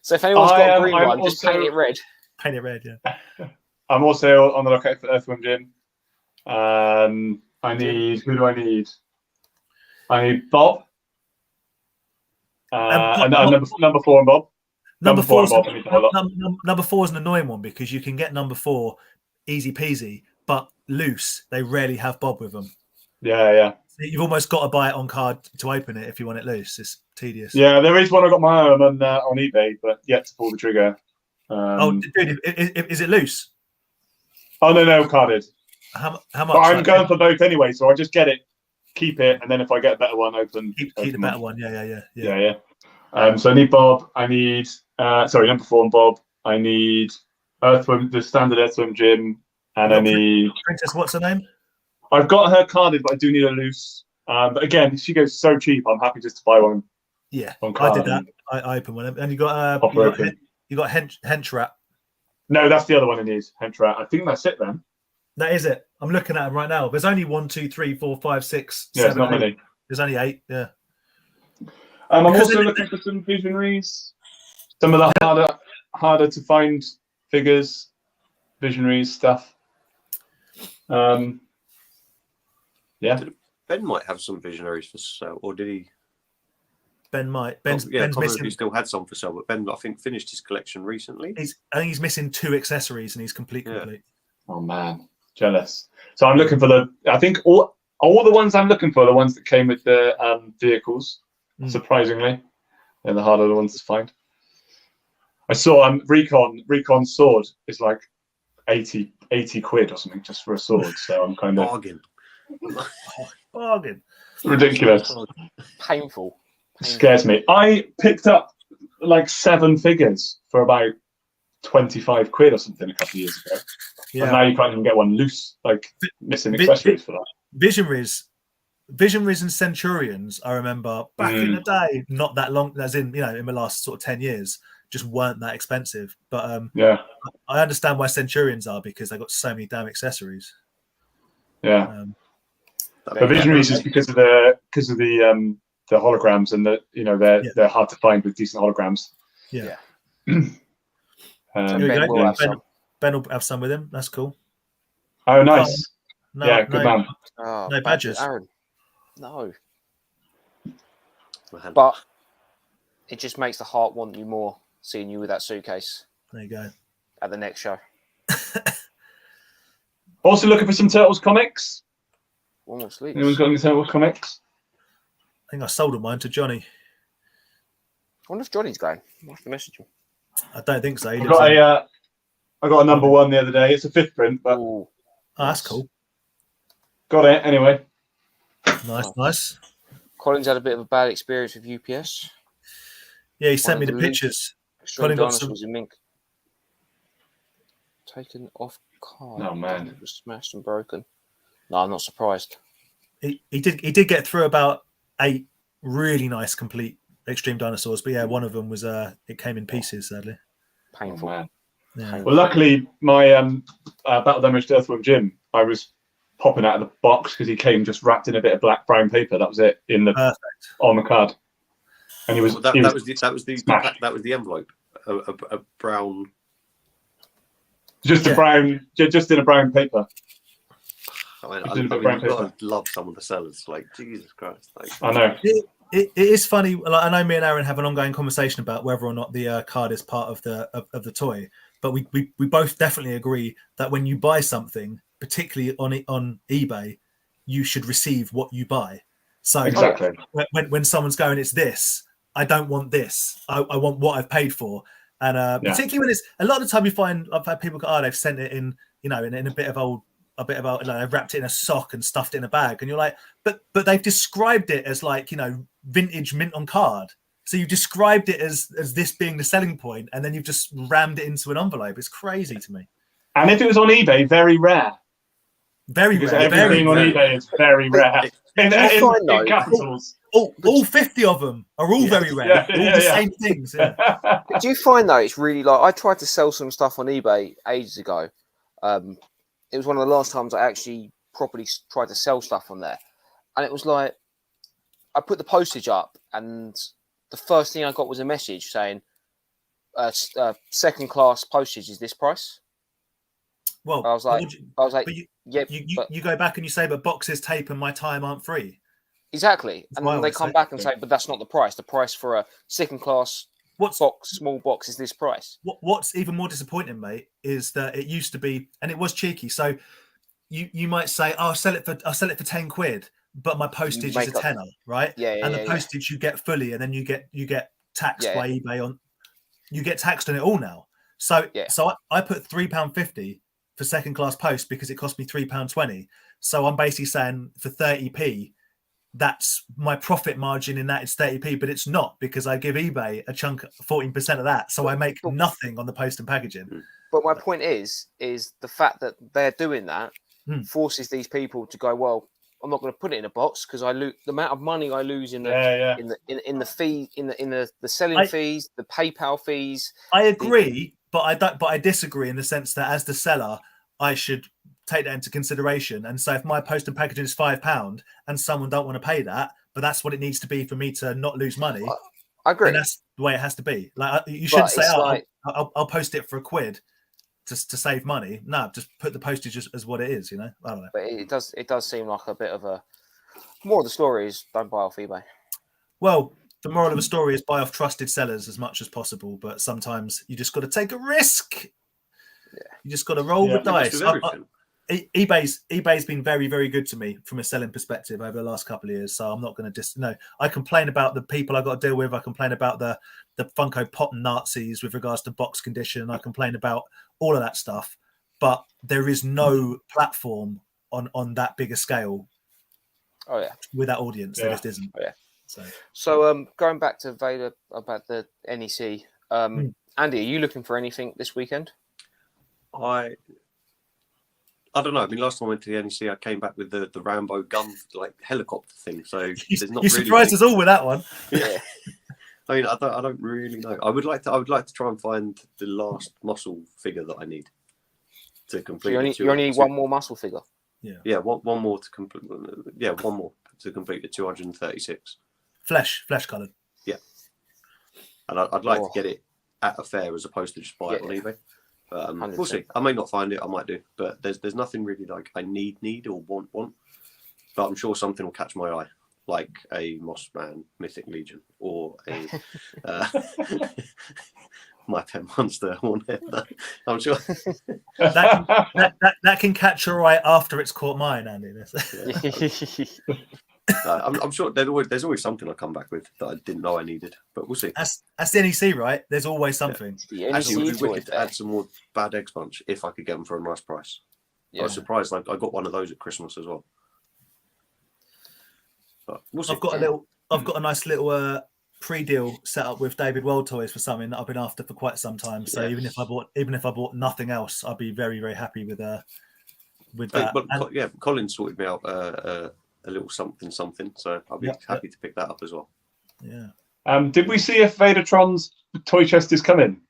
Speaker 1: So if anyone's got a green one, just paint it red.
Speaker 3: Paint it red, yeah.
Speaker 4: I'm also on the lookout for Earthworm Jim. Who do I need? I need Bob. Number 4 and Bob.
Speaker 3: Number four is an annoying one because you can get number 4 easy peasy, but loose. They rarely have Bob with them.
Speaker 4: Yeah.
Speaker 3: You've almost got to buy it on card to open it if you want it loose. It's tedious.
Speaker 4: Yeah, there is one I got my own on eBay, but yet to pull the trigger.
Speaker 3: Dude, is it loose?
Speaker 4: Oh no, carded.
Speaker 3: How much?
Speaker 4: But I'm going for both anyway, so I just get it, keep it, and then if I get a better one, open.
Speaker 3: Keep the better one. Yeah.
Speaker 4: So I need Bob. I need number 4 and Bob. I need the standard Earthworm Jim, and I need
Speaker 3: Princess. What's her name?
Speaker 4: I've got her carded, but I do need a loose. But again, if she goes so cheap, I'm happy just to buy one.
Speaker 3: Yeah, I did that. I opened one, and you got Hench Rat.
Speaker 4: No, that's the other one I need. Hench Rat. I think that's it then.
Speaker 3: That is it. I'm looking at them right now. There's only 1, 2, 3, 4, 5, 6,
Speaker 4: yeah,
Speaker 3: 7,
Speaker 4: not
Speaker 3: 8.
Speaker 4: many.
Speaker 3: There's only 8. Yeah.
Speaker 4: I'm also looking for some visionaries. Some of the harder to find figures, visionaries stuff. Yeah.
Speaker 2: Ben might have some visionaries for sale, or did he?
Speaker 3: Ben might.
Speaker 2: Ben's
Speaker 3: missing.
Speaker 2: He still had some for sale, but Ben, I think, finished his collection recently.
Speaker 3: I think he's missing 2 accessories, and he's complete.
Speaker 4: Oh man, jealous. So I'm looking for I think all the ones I'm looking for are the ones that came with the vehicles. Surprisingly, they're the harder ones to find. I saw Recon sword is like 80 quid or something just for a sword. So I'm kind of
Speaker 3: bargain.
Speaker 4: Ridiculous.
Speaker 1: Painful.
Speaker 4: It scares me. I picked up like 7 figures for about 25 quid or something a couple of years ago. Yeah. And now you can't even get one loose, like missing accessories for that.
Speaker 3: Visionaries and Centurions, I remember back in the day, not that long, as in, in the last sort of 10 years, just weren't that expensive. But I understand why Centurions are, because they got so many damn accessories.
Speaker 4: Yeah. The Visionaries is because of the holograms, and they're hard to find with decent holograms.
Speaker 3: Yeah.
Speaker 1: Ben
Speaker 3: will have some with him. That's cool.
Speaker 4: Oh, nice. Good man.
Speaker 1: Oh,
Speaker 3: no badges.
Speaker 1: Aaron. No. But it just makes the heart want you more, seeing you with that suitcase.
Speaker 3: There you go.
Speaker 1: At the next show.
Speaker 4: Also looking for some Turtles comics.
Speaker 1: One more sleep.
Speaker 4: Anyone's got any Turtles comics?
Speaker 3: I think I sold mine to Johnny.
Speaker 1: I wonder if Johnny's going. I'll have to message him.
Speaker 3: I don't think so.
Speaker 4: I got a number 1 the other day. It's a 5th print, but
Speaker 3: that's cool.
Speaker 4: Got it anyway.
Speaker 3: Nice.
Speaker 1: Colin's had a bit of a bad experience with UPS.
Speaker 3: Yeah, he sent me the pictures.
Speaker 1: Colin got some in mink. Taken off card.
Speaker 4: Oh man,
Speaker 1: it was smashed and broken. No, I'm not surprised.
Speaker 3: He did get through about 8 really nice complete Extreme Dinosaurs, but yeah, one of them was it came in pieces, sadly.
Speaker 1: Painful.
Speaker 4: Oh, man.
Speaker 3: Yeah.
Speaker 4: Well, luckily my battle damaged Earthworm Jim, I was popping out of the box because he came just wrapped in a bit of black brown paper. That was it on the card. And he was
Speaker 2: that was the envelope, a brown.
Speaker 4: Just a brown, just in a brown paper.
Speaker 2: I love some of the sellers. Like Jesus Christ!
Speaker 4: I know.
Speaker 3: It is funny. Like, I know me and Aaron have an ongoing conversation about whether or not the card is part of the toy, but we both definitely agree that when you buy something, particularly on eBay, you should receive what you buy. So
Speaker 4: exactly.
Speaker 3: When someone's going, it's this. I don't want this. I want what I've paid for. And particularly when it's a lot of the time you find I've had people go, they've sent it in, in a bit of old, they've wrapped it in a sock and stuffed it in a bag, and you're like, but they've described it as like, vintage mint on card. So you described it as this being the selling point, and then you've just rammed it into an envelope. It's crazy to me.
Speaker 4: And if it was on eBay, very rare.
Speaker 3: Very
Speaker 4: because
Speaker 3: rare.
Speaker 4: Everything on eBay is very rare. In capitals.
Speaker 3: All 50 of them are all very rare. All the same things. Yeah.
Speaker 1: Do you find though it's really like I tried to sell some stuff on eBay ages ago. It was one of the last times I actually properly tried to sell stuff on there, and it was like I put the postage up, and the first thing I got was a message saying, "Second class postage is this price."
Speaker 3: Well,
Speaker 1: I was like,
Speaker 3: you go back and you say, but boxes, tape, and my time aren't free.
Speaker 1: Exactly, and then they come back and say, but that's not the price. The price for a second class small box is this price.
Speaker 3: What's even more disappointing, mate, is that it used to be, and it was cheeky. So you might say, oh, I'll sell it for £10, but my postage is a tenner, right? And the postage you get fully, and then you get taxed by eBay on. You get taxed on it all now. So I put £3.50 for second class post because it cost me £3.20. So I'm basically saying for 30p, that's my profit margin in that it's 30p, but it's not, because I give eBay a chunk, 14% of that. So I make nothing on the post and packaging.
Speaker 1: But my point is the fact that they're doing that forces these people to go, well, I'm not going to put it in a box because I lose the amount of money I lose in the fee, in the selling fees, the PayPal fees.
Speaker 3: I agree, but I disagree in the sense that as the seller, I should take that into consideration. And so if my post and packaging is £5 and someone don't want to pay that, but that's what it needs to be for me to not lose money.
Speaker 1: I agree.
Speaker 3: And that's the way it has to be. Like you shouldn't say, I'll post it for £1 to save money. No, just put the postage as what it is, you know? I don't know.
Speaker 1: But it does seem like a bit of a more of the story is don't buy off eBay.
Speaker 3: Well, the moral of the story is buy off trusted sellers as much as possible, but sometimes you just got to take a risk. Yeah. You just got to roll the dice. eBay's been very, very good to me from a selling perspective over the last couple of years. So I'm not going to I complain about the people I got to deal with. I complain about the Funko Pop Nazis with regards to box condition. I complain about all of that stuff, but there is no platform on that bigger scale.
Speaker 1: Oh yeah,
Speaker 3: with that audience, there just isn't.
Speaker 1: Oh, yeah. So going back to Vader about the NEC, Andy, are you looking for anything this weekend?
Speaker 2: I don't know. I mean, last time I went to the NEC, I came back with the Rambo gun, like helicopter thing. So there's not.
Speaker 3: You surprised us all with that one.
Speaker 2: Yeah. I mean, I don't really know. I would like to try and find the last muscle figure that I need to complete.
Speaker 1: So you only need one more muscle figure.
Speaker 3: Yeah.
Speaker 2: Yeah. One more to complete. Yeah, one more to complete the 236.
Speaker 3: Flesh coloured.
Speaker 2: Yeah. And I'd like to get it at a fair as opposed to just buy it on eBay. But we'll see. I may not find it. I might do. But there's nothing really like I need or want. But I'm sure something will catch my eye, like a Mossman Mythic Legion or a My Pet Monster one. I'm sure
Speaker 3: that can catch your eye after it's caught mine, Andy.
Speaker 2: I'm sure there's always something I come back with that I didn't know I needed, but we'll see.
Speaker 3: That's the NEC, right? There's always something.
Speaker 1: Yeah.
Speaker 2: Actually, it would be wicked to add some more bad egg sponge if I could get them for a nice price. Yeah. I was surprised. Like I got one of those at Christmas as well. But we'll see.
Speaker 3: I've got a nice little pre-deal set up with David World Toys for something that I've been after for quite some time. So even if I bought nothing else, I'd be very, very happy with that.
Speaker 2: But Colin sorted me out a little something. So I'll be happy to pick that up as well.
Speaker 3: Yeah.
Speaker 4: Did we see if Vadertron's toy chest is coming?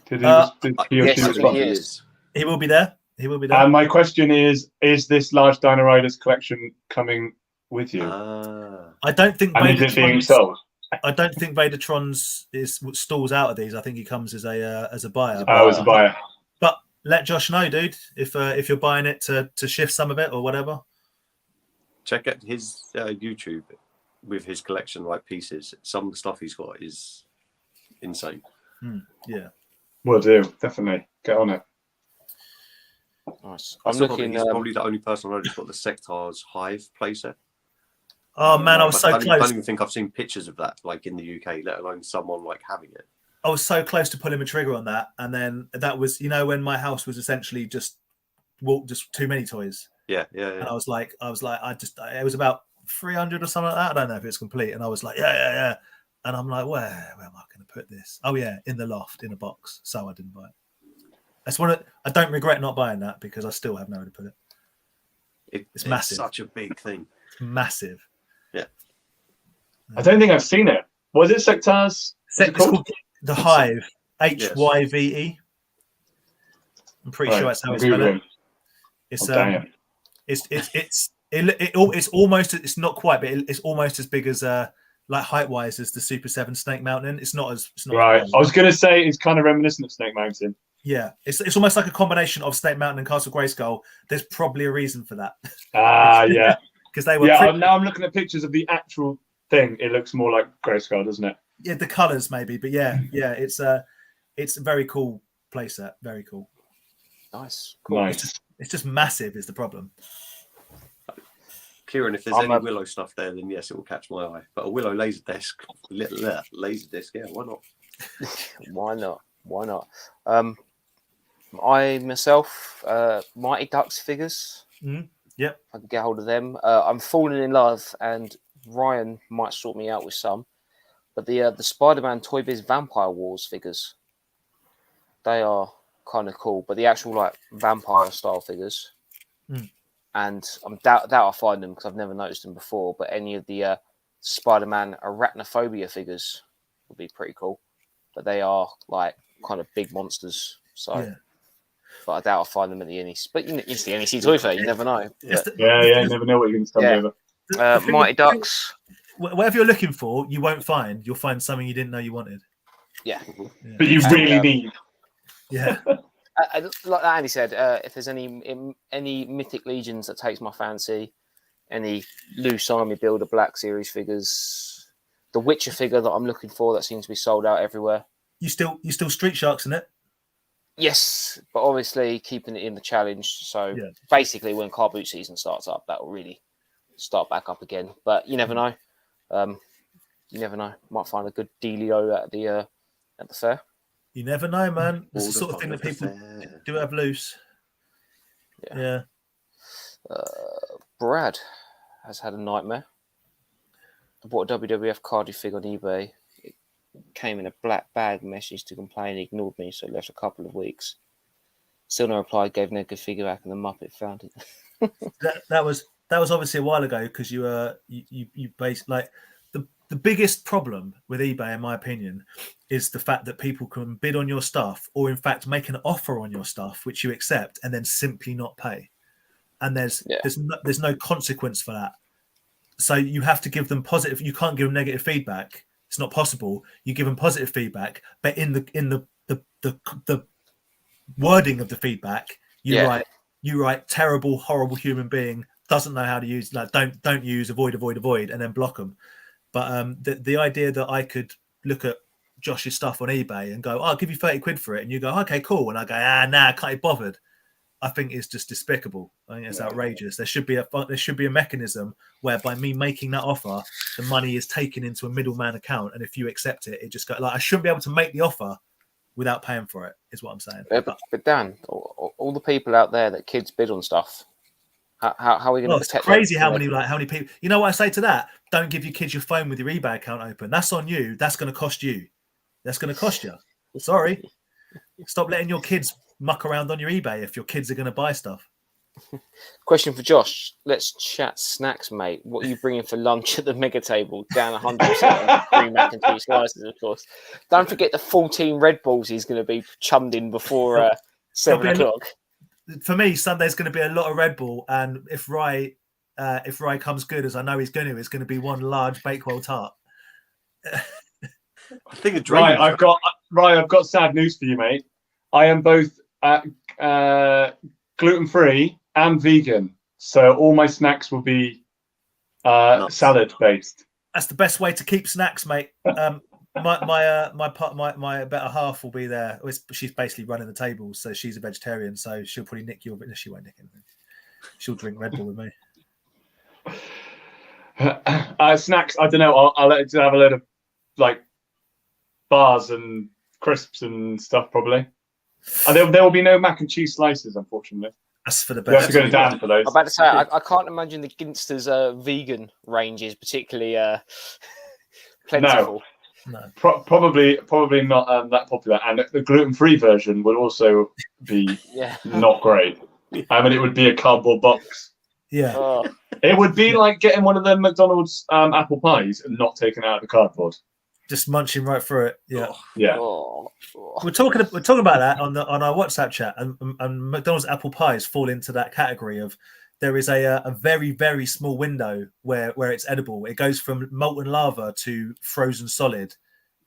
Speaker 4: Did he
Speaker 1: is.
Speaker 3: He will be there.
Speaker 4: And my question is this large Dino Riders collection coming with you?
Speaker 3: I don't think.
Speaker 4: And is it being sold?
Speaker 3: I don't think Vadertron's stalls out of these. I think he comes as a buyer.
Speaker 4: As a buyer.
Speaker 3: But let Josh know, dude, if you're buying it to shift some of it or whatever.
Speaker 2: Check out his YouTube with his collection like pieces. Some of the stuff he's got is insane.
Speaker 3: Yeah,
Speaker 4: will do. Definitely get on it.
Speaker 1: Nice.
Speaker 2: I'm looking. He's probably the only person I know who's got the Sectars Hive playset.
Speaker 3: Oh man, I was so close.
Speaker 2: I don't even think I've seen pictures of that, like in the UK, let alone someone like having it.
Speaker 3: I was so close to pulling the trigger on that, and then that was, when my house was essentially just too many toys.
Speaker 2: Yeah.
Speaker 3: And I was like, it was about 300 or something like that. I don't know if it's complete. And I was like, yeah. And I'm like, where am I going to put this? Oh yeah, in the loft, in a box. So I didn't buy it. That's one. I don't regret not buying that because I still have nowhere to put it. It's massive.
Speaker 2: Such a big thing.
Speaker 3: It's massive.
Speaker 2: Yeah.
Speaker 4: I don't think I've seen it. Was it Sectars?
Speaker 3: It's called the Hive. HYVE. I'm pretty sure that's how it's spelled. It's almost. It's not quite, but it's almost as big as like height-wise as the Super7 Snake Mountain. It's not as
Speaker 4: right. I was going to say it's kind of reminiscent of Snake Mountain.
Speaker 3: Yeah, it's almost like a combination of Snake Mountain and Castle Grayskull. There's probably a reason for that.
Speaker 4: Yeah.
Speaker 3: Because they were.
Speaker 4: Yeah, now I'm looking at pictures of the actual thing. It looks more like Grayskull, doesn't it?
Speaker 3: Yeah, the colours maybe, but yeah, it's a very cool playset. Very cool.
Speaker 1: Nice. Cool.
Speaker 4: Nice.
Speaker 3: It's just massive is the problem.
Speaker 2: Kieran, if there's any Willow stuff there, then yes, it will catch my eye. But a Willow laser disc, yeah, why not?
Speaker 1: Why not? I myself, Mighty Ducks figures.
Speaker 3: Yep.
Speaker 1: I can get hold of them. I'm falling in love, and Ryan might sort me out with some. But the Spider-Man Toy Biz Vampire Wars figures, they are kind of cool. But the actual like vampire style figures, and I'm doubt I'll find them because I've never noticed them before. But any of the Spider-Man Arachnophobia figures would be pretty cool. But they are like kind of big monsters, so. Yeah. But I doubt I'll find them at the NEC. But it's the NEC Toy Fair. You never know.
Speaker 4: Yeah, you never know what you're going to stumble over.
Speaker 1: Mighty Ducks.
Speaker 3: Whatever you're looking for, you won't find. You'll find something you didn't know you wanted.
Speaker 1: Yeah.
Speaker 4: But you really need.
Speaker 3: Yeah.
Speaker 1: Like Andy said, if there's any Mythic Legions that takes my fancy, any loose Army Builder Black Series figures, the Witcher figure that I'm looking for that seems to be sold out everywhere.
Speaker 3: You still Street Sharks in it?
Speaker 1: Yes, but obviously keeping it in the challenge. So basically, when car boot season starts up, that will really start back up again. But you never know. Might find a good dealio at the fair. You
Speaker 3: never know, man. It's the sort of thing that people do have loose. Yeah.
Speaker 1: Brad has had a nightmare. I bought a WWF Cardiff fig on eBay. It came in a black bag message to complain. He ignored me, so it left a couple of weeks. Still no reply. Gave Neca figure back, and the Muppet found it.
Speaker 3: that was obviously a while ago because you based like the biggest problem with eBay, in my opinion, is the fact that people can bid on your stuff or in fact make an offer on your stuff which you accept and then simply not pay, and there's no consequence for that. So you have to give them positive. You can't give them negative feedback. It's not possible. You give them positive feedback, but in the wording of the feedback, you write terrible, horrible human being, doesn't know how to use, like don't use, avoid, and then block them. But the idea that I could look at Josh's stuff on eBay and go, I'll give you 30 quid for it, and you go, okay, cool, and I go, I can't be bothered. I think it's just despicable. I think it's outrageous. There should be a mechanism whereby me making that offer, the money is taken into a middleman account, and if you accept it, it just goes. Like I shouldn't be able to make the offer without paying for it. Is what I'm saying.
Speaker 1: But Dan, all the people out there that kids bid on stuff, how are we going to protect?
Speaker 3: It's crazy how many people. You know what I say to that? Don't give your kids your phone with your eBay account open. That's on you. That's going to cost you. That's going to cost you. Sorry. Stop letting your kids muck around on your eBay if your kids are going to buy stuff.
Speaker 1: Question for Josh. Let's chat snacks, mate. What are you bringing for lunch at the mega table? Down 100% free mac and cheese slices, of course. Don't forget the 14 Red Bulls he's going to be chummed in before 7 o'clock.
Speaker 3: For me, Sunday's going to be a lot of Red Bull, and if Rye comes good, as I know he's going to, it's going to be one large Bakewell tart.
Speaker 2: I think
Speaker 4: I've got sad news for you, mate. I am both gluten-free and vegan, so all my snacks will be salad based.
Speaker 3: That's the best way to keep snacks, mate. My better half will be there. She's basically running the tables, so she's a vegetarian, so she'll probably nick your. She won't nick anything. She'll drink Red Bull with me.
Speaker 4: Snacks, I don't know. I'll let you have a load of like bars and crisps and stuff probably. There will be no mac and cheese slices, unfortunately.
Speaker 3: That's for the best.
Speaker 4: You have to go to Dan for those.
Speaker 1: I'm about to say, I can't imagine the Ginster's vegan range is particularly plentiful.
Speaker 3: No.
Speaker 4: Probably not that popular. And the gluten-free version would also be not great. I mean, it would be a cardboard box.
Speaker 3: Yeah.
Speaker 1: Oh.
Speaker 4: It would be like getting one of them McDonald's apple pies and not taking it out of the cardboard.
Speaker 3: Just munching right through it. Yeah.
Speaker 4: Yeah.
Speaker 3: We're talking about that on our WhatsApp chat, and McDonald's apple pies fall into that category of there is a very, very small window where it's edible. It goes from molten lava to frozen solid.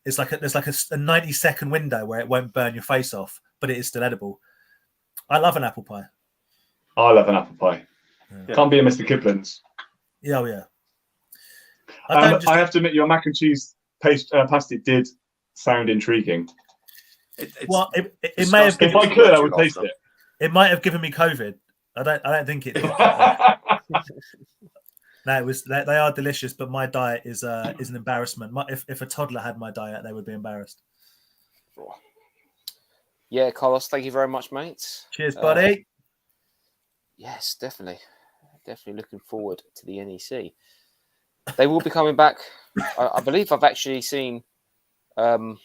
Speaker 3: It's like there's like a 90-second window where it won't burn your face off, but it is still edible. I love an apple pie.
Speaker 4: I love an apple pie. Yeah. Can't be a Mr. Kiplin's.
Speaker 3: Yeah, oh yeah.
Speaker 4: I have to admit, your mac and cheese pasty did sound intriguing.
Speaker 3: It may have.
Speaker 4: If I could, I would taste it.
Speaker 3: It might have given me COVID. I don't think it did. No, it was. They are delicious, but my diet is an embarrassment. If a toddler had my diet, they would be embarrassed.
Speaker 1: Yeah, Carlos, thank you very much, mate.
Speaker 3: Cheers, buddy.
Speaker 1: Yes, definitely looking forward to the NEC. They will be coming back. I believe I've actually seen our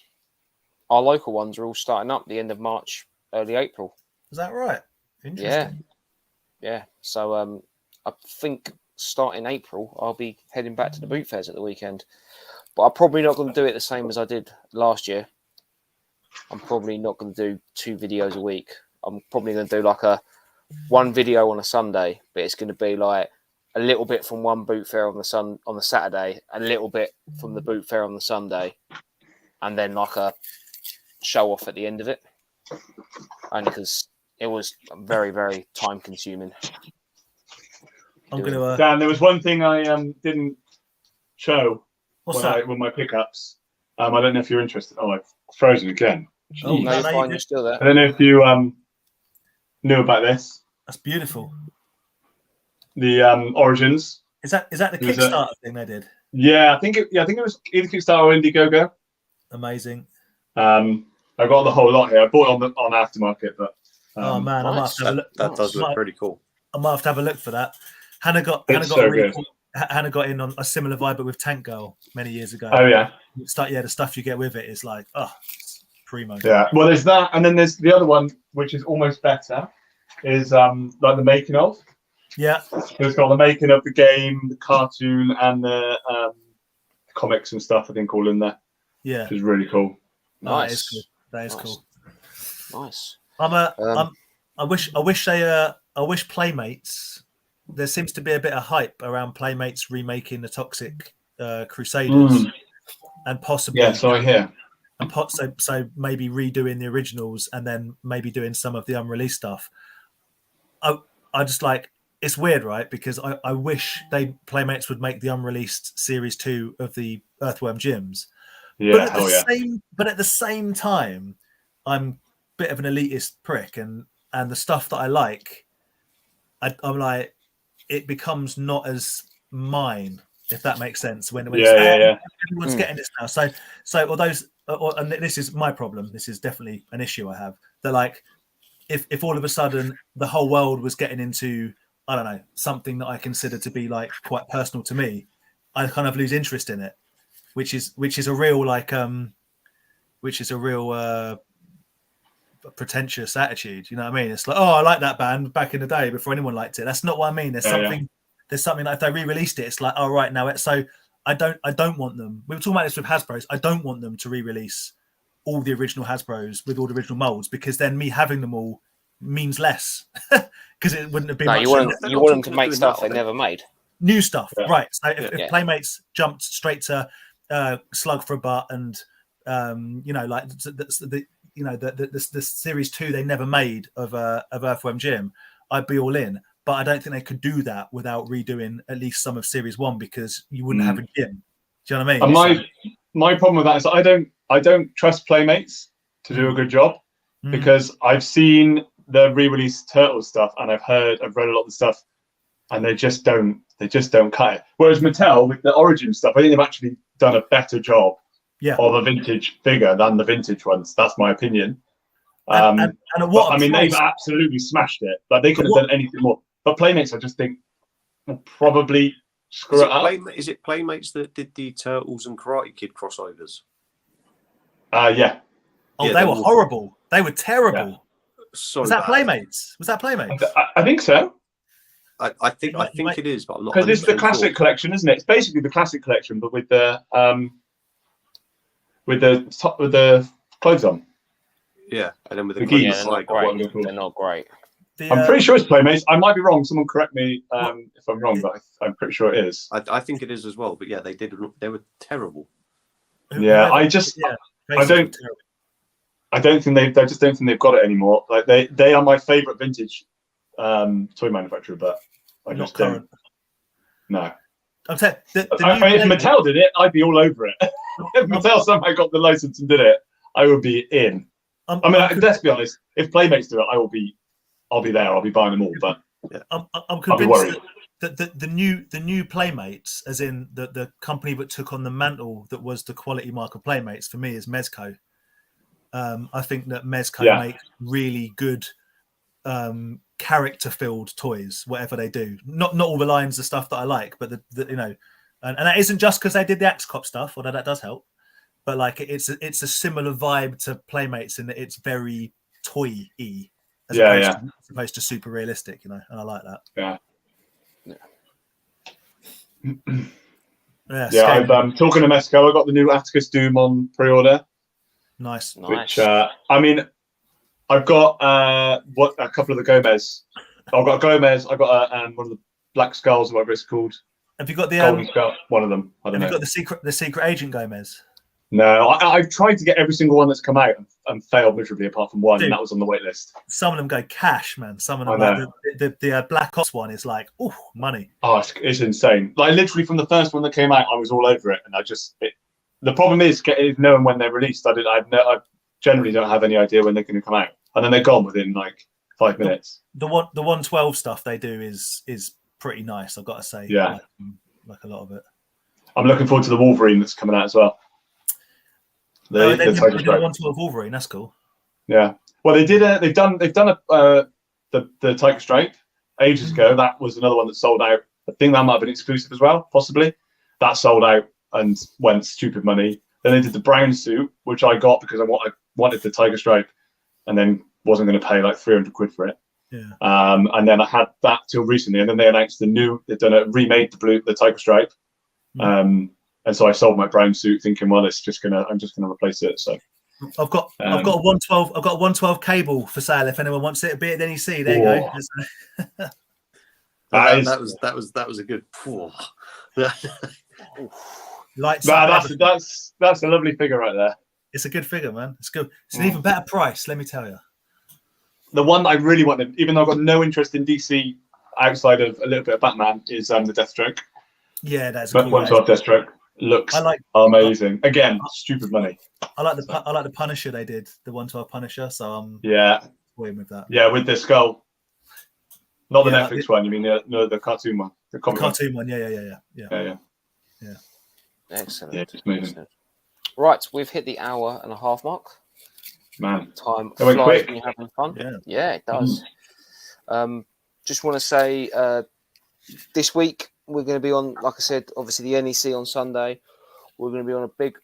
Speaker 1: local ones are all starting up the end of March, early April.
Speaker 3: Is that right? Interesting.
Speaker 1: Yeah. So I think starting April, I'll be heading back to the boot fairs at the weekend. But I'm probably not going to do it the same as I did last year. I'm probably not going to do 2 videos a week. I'm probably going to do like one video on a Sunday, but it's going to be like a little bit from one boot fair on the Saturday, a little bit from the boot fair on the Sunday, and then like a show off at the end of it. Only because it was very, very time consuming.
Speaker 4: Dan, there was one thing I didn't show with my pickups. I don't know if you're interested. Oh, I've frozen again. Jeez.
Speaker 1: Oh, no, you're fine. You're still there.
Speaker 4: I don't know if you knew about this.
Speaker 3: That's beautiful.
Speaker 4: The Origins.
Speaker 3: Is that the Kickstarter thing they did?
Speaker 4: Yeah, I think it was either Kickstarter or Indiegogo.
Speaker 3: Amazing.
Speaker 2: I got the whole lot here. I bought it on aftermarket, but
Speaker 3: oh man, I might have to have a look.
Speaker 2: That does look pretty cool.
Speaker 3: I might have to have a look for that. Hannah got in on a similar vibe, but with Tank Girl many years ago.
Speaker 4: Oh yeah.
Speaker 3: The stuff you get with it is like, it's primo.
Speaker 4: Yeah. Well, there's that, and then there's the other one, which is almost better, is like the making of.
Speaker 3: Yeah.
Speaker 4: It's got the making of the game, the cartoon, and the comics and stuff, I think, all in there.
Speaker 3: Yeah.
Speaker 4: Which is really cool.
Speaker 1: Nice.
Speaker 3: That is cool.
Speaker 1: Nice.
Speaker 3: I wish Playmates. There seems to be a bit of hype around Playmates remaking the Toxic Crusaders, and possibly.
Speaker 4: Yeah, so I hear.
Speaker 3: And so maybe redoing the originals and then maybe doing some of the unreleased stuff. I just like, it's weird, right? Because I wish Playmates would make the unreleased Series 2 of the Earthworm Gyms.
Speaker 4: Yeah,
Speaker 3: but at the same time, I'm a bit of an elitist prick, and the stuff that I like, I'm like, it becomes not as mine, if that makes sense. When everyone's getting this now. So all those, and this is my problem. This is definitely an issue I have. That like, if all of a sudden the whole world was getting into, I don't know, something that I consider to be like quite personal to me, I kind of lose interest in it, which is a real like pretentious attitude. You know what I mean? It's like, oh, I like that band back in the day before anyone liked it. That's not what I mean. There's something like if they re-released it, it's like, oh right, now so I don't want them. We were talking about this with Hasbro's. I don't want them to re-release all the original Hasbro's with all the original molds, because then me having them all means less, because it wouldn't have been.
Speaker 1: No, you want them to make stuff they never made.
Speaker 3: New stuff, right? So if Playmates jumped straight to Slug for a Butt and like the Series 2 they never made of Earthworm Jim, I'd be all in. But I don't think they could do that without redoing at least some of Series 1, because you wouldn't have a gym. Do you know what I mean?
Speaker 4: And my problem with that is I don't trust Playmates to do a good job, because I've seen the re-released Turtles stuff, and I've read a lot of the stuff, and they just don't cut it. Whereas Mattel with the Origin stuff, I think they've actually done a better job of a vintage figure than the vintage ones. That's my opinion. They've absolutely smashed it. Like, they could have done anything more. But Playmates, I just think, will probably screw it up.
Speaker 2: Is it Playmates that did the Turtles and Karate Kid crossovers?
Speaker 4: Yeah.
Speaker 3: Oh,
Speaker 2: Yeah,
Speaker 3: they were horrible. They were terrible.
Speaker 4: Yeah.
Speaker 2: So
Speaker 3: was that
Speaker 2: bad.
Speaker 3: Playmates? Was that Playmates?
Speaker 4: I think so.
Speaker 2: I think it is, but I'm not.
Speaker 4: Because it's the classic collection, isn't it? It's basically the classic collection, but with the clothes on.
Speaker 2: Yeah, and then with
Speaker 4: The
Speaker 2: the
Speaker 4: geese.
Speaker 1: They're not great.
Speaker 4: I'm pretty sure it's Playmates. I might be wrong. Someone correct me if I'm wrong, but I'm pretty sure it is.
Speaker 2: I think it is as well. But yeah, they were terrible.
Speaker 4: Yeah, I just don't think I just don't think they've got it anymore. Like they are my favourite vintage toy manufacturer, but I just don't. No.
Speaker 3: I'm saying
Speaker 4: if Mattel did it, I'd be all over it. If Mattel somehow got the license and did it, I would be in. Let's be honest. If Playmates do it, I'll be there. I'll be buying them all. But
Speaker 3: I'm convinced that the new Playmates, as in the company that took on the mantle that was the quality mark of Playmates, for me is Mezco. I think that Mezco make really good character-filled toys, whatever they do. Not all the lines of stuff that I like, but and that isn't just because they did the Axe Cop stuff, although that does help. But like it's a similar vibe to Playmates in that it's very toy-y as opposed to super realistic, and I like that.
Speaker 4: I'm talking to Mezco. I got the new Atticus Doom on pre-order.
Speaker 3: Nice.
Speaker 4: Which I've got a couple of the Gomez. I've got a Gomez. I've got one of the Black Skulls, whatever it's called.
Speaker 3: Have you got the
Speaker 4: Golden Skull? One of them. I don't know.
Speaker 3: Have you got the secret agent Gomez?
Speaker 4: No, I've tried to get every single one that's come out and failed miserably, apart from one, and that was on the wait list.
Speaker 3: Some of them go cash, man. Some of them, the Black Ops one is like, oh, money.
Speaker 4: Oh, it's insane. Like literally from the first one that came out, I was all over it, and the problem is knowing when they're released. I generally don't have any idea when they're going to come out, and then they're gone within like 5 minutes.
Speaker 3: The 112 stuff they do is pretty nice, I've got to say.
Speaker 4: Yeah,
Speaker 3: like a lot of it.
Speaker 4: I'm looking forward to the Wolverine that's coming out as well.
Speaker 3: They did the 112 Wolverine. That's cool.
Speaker 4: Yeah. Well, they've done the Tiger Stripe ages ago. That was another one that sold out. I think that might have been exclusive as well, possibly. That sold out and went stupid money. Then they did the brown suit, which I got because I wanted the Tiger Stripe, and then wasn't going to pay like 300 quid for it.
Speaker 3: Yeah.
Speaker 4: And then I had that till recently, and then they announced they've remade the Tiger Stripe. And so I sold my brown suit, thinking, well, I'm just gonna replace it. So
Speaker 3: I've got a 112. I've got a 112 cable for sale. If anyone wants it, be at NEC. There you go.
Speaker 2: That was a good.
Speaker 3: Lights.
Speaker 4: That's a lovely figure right there.
Speaker 3: It's a good figure, man. It's good. It's an even better price. Let me tell you.
Speaker 4: The one I really wanted, even though I've got no interest in DC outside of a little bit of Batman, is the Deathstroke.
Speaker 3: Yeah, that's
Speaker 4: cool. 112 Deathstroke. Looks amazing. Again, stupid money.
Speaker 3: I like the Punisher they did, the 112 Punisher. So I'm with that.
Speaker 4: Yeah, with the skull. Not the Netflix one. You mean the cartoon one? The
Speaker 3: cartoon one. Yeah.
Speaker 1: Excellent.
Speaker 4: Yeah, just moving.
Speaker 1: Excellent. Right, we've hit the hour and a half mark.
Speaker 4: Man,
Speaker 1: time
Speaker 4: flies
Speaker 1: when you're having fun. Yeah, it does. Just want to say this week we're going to be on, like I said, obviously the NEC on Sunday. We're going to be on a big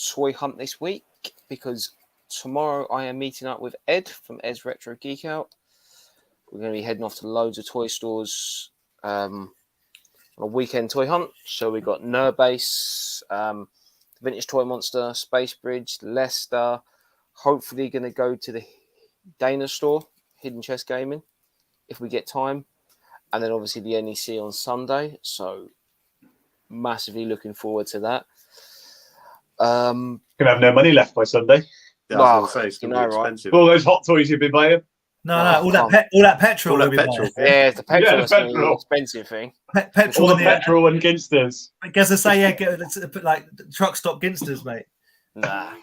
Speaker 1: toy hunt this week because tomorrow I am meeting up with Ed from Ed's Retro Geek Out. We're going to be heading off to loads of toy stores on a weekend toy hunt. So we've got Nurbase, Vintage Toy Monster, Space Bridge, Leicester. Hopefully going to go to the Dana store, Hidden Chest Gaming, if we get time. And then obviously the NEC on Sunday. So massively looking forward to that.
Speaker 4: Gonna have no money left by Sunday.
Speaker 2: Yeah, well, say, it's gonna be expensive.
Speaker 4: All those hot toys you've been buying.
Speaker 3: No, all that petrol.
Speaker 2: All that petrol.
Speaker 1: Yeah, the petrol is an expensive thing.
Speaker 3: Petrol
Speaker 4: all the petrol and Ginsters.
Speaker 3: I guess I say, like truck stop Ginsters, mate.
Speaker 1: Nah,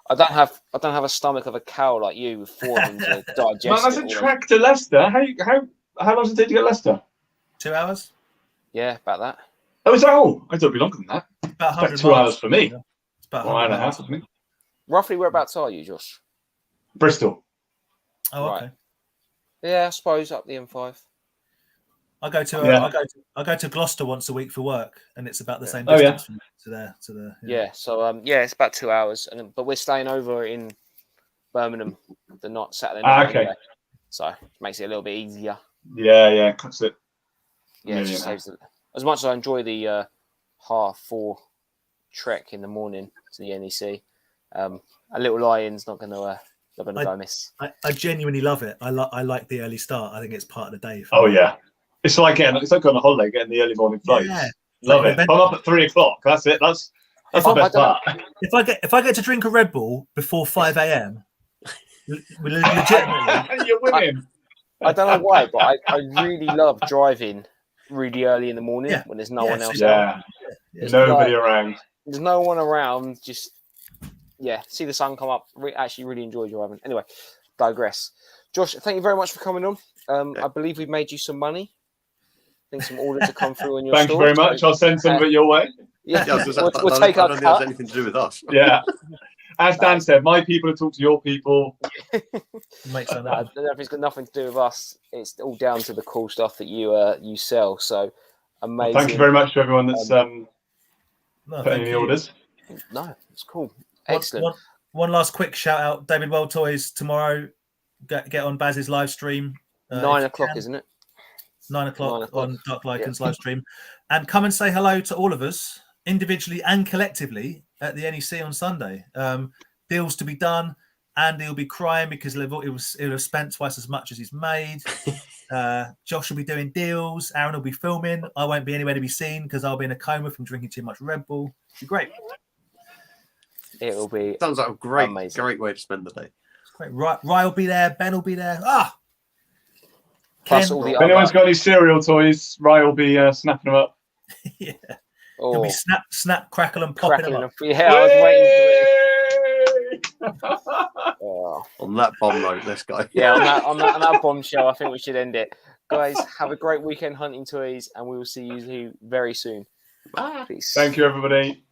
Speaker 1: I don't have a stomach of a cow like you with 4 of them to digest.
Speaker 4: Man, that's a track to Leicester. How long does it take to get Leicester?
Speaker 3: 2 hours.
Speaker 1: Yeah, about that.
Speaker 4: Oh, is that all? I thought it'd be longer than that.
Speaker 3: About
Speaker 4: 2 hours for me.
Speaker 3: It's about
Speaker 4: 1 hour and a half for me.
Speaker 1: Roughly, whereabouts are you, Josh?
Speaker 4: Bristol.
Speaker 3: Oh, okay.
Speaker 1: Right. Yeah, I suppose up the M5.
Speaker 3: I go to Gloucester once a week for work, and it's about the same distance from to there to the.
Speaker 1: Yeah. So it's about 2 hours, but we're staying over in Birmingham the night Saturday night.
Speaker 4: Okay.
Speaker 1: Anyway, so it makes it a little bit easier.
Speaker 4: Yeah, cuts it.
Speaker 1: Yeah, it just saves it. As much as I enjoy the 4:30 trek in the morning to the NEC, a little lion's not going to go amiss.
Speaker 3: I genuinely love it. I like the early start. I think it's part of the day.
Speaker 4: Yeah, it's like going on a holiday, getting the early morning flights. Yeah, love it. I'm up at 3 o'clock. That's it. That's the best part.
Speaker 3: If I get to drink a Red Bull before 5 a.m, legitimately,
Speaker 4: you're winning.
Speaker 1: I don't know why, but I really love driving really early in the morning when there's no one else out.
Speaker 4: Nobody around.
Speaker 1: There's no one around. Just see the sun come up. Actually, really enjoy driving. Anyway, digress. Josh, thank you very much for coming on. I believe we've made you some money. I think some orders have come through on your
Speaker 4: Thank you very much. I'll send some of it your way.
Speaker 1: We'll take our cut.
Speaker 2: Has anything to do with us.
Speaker 4: Yeah. As Dan said, my people talk to your people.
Speaker 3: Makes sense.
Speaker 1: It's got nothing to do with us. It's all down to the cool stuff that you sell. So amazing.
Speaker 4: Well, thank you very much to everyone that's putting in the orders.
Speaker 1: No, it's cool. Excellent.
Speaker 3: One last quick shout out. David World Toys tomorrow. Get on Baz's live stream.
Speaker 1: 9 o'clock, isn't it?
Speaker 3: 9 o'clock on Dark Lycan's live stream. And come and say hello to all of us, individually and collectively, at the NEC on Sunday. Deals to be done. Andy will be crying because he'll have spent twice as much as he's made. Josh will be doing deals. Aaron will be filming. I won't be anywhere to be seen because I'll be in a coma from drinking too much Red Bull. It'll be great.
Speaker 1: It will be.
Speaker 2: Sounds like a great way to spend the day.
Speaker 3: Great. Rye will be there. Ben will be there.
Speaker 1: Plus all the
Speaker 4: if anyone's got any cereal toys, Rye will be snapping them up.
Speaker 3: Yeah. He'll be snap, crackle, and popping them up.
Speaker 1: Yeah, I was waiting for it.
Speaker 2: On that bomb note, let's go.
Speaker 1: Yeah, on that bombshell, I think we should end it. Guys, have a great weekend hunting toys, and we will see you very soon.
Speaker 2: Bye.
Speaker 1: Peace.
Speaker 4: Thank you, everybody.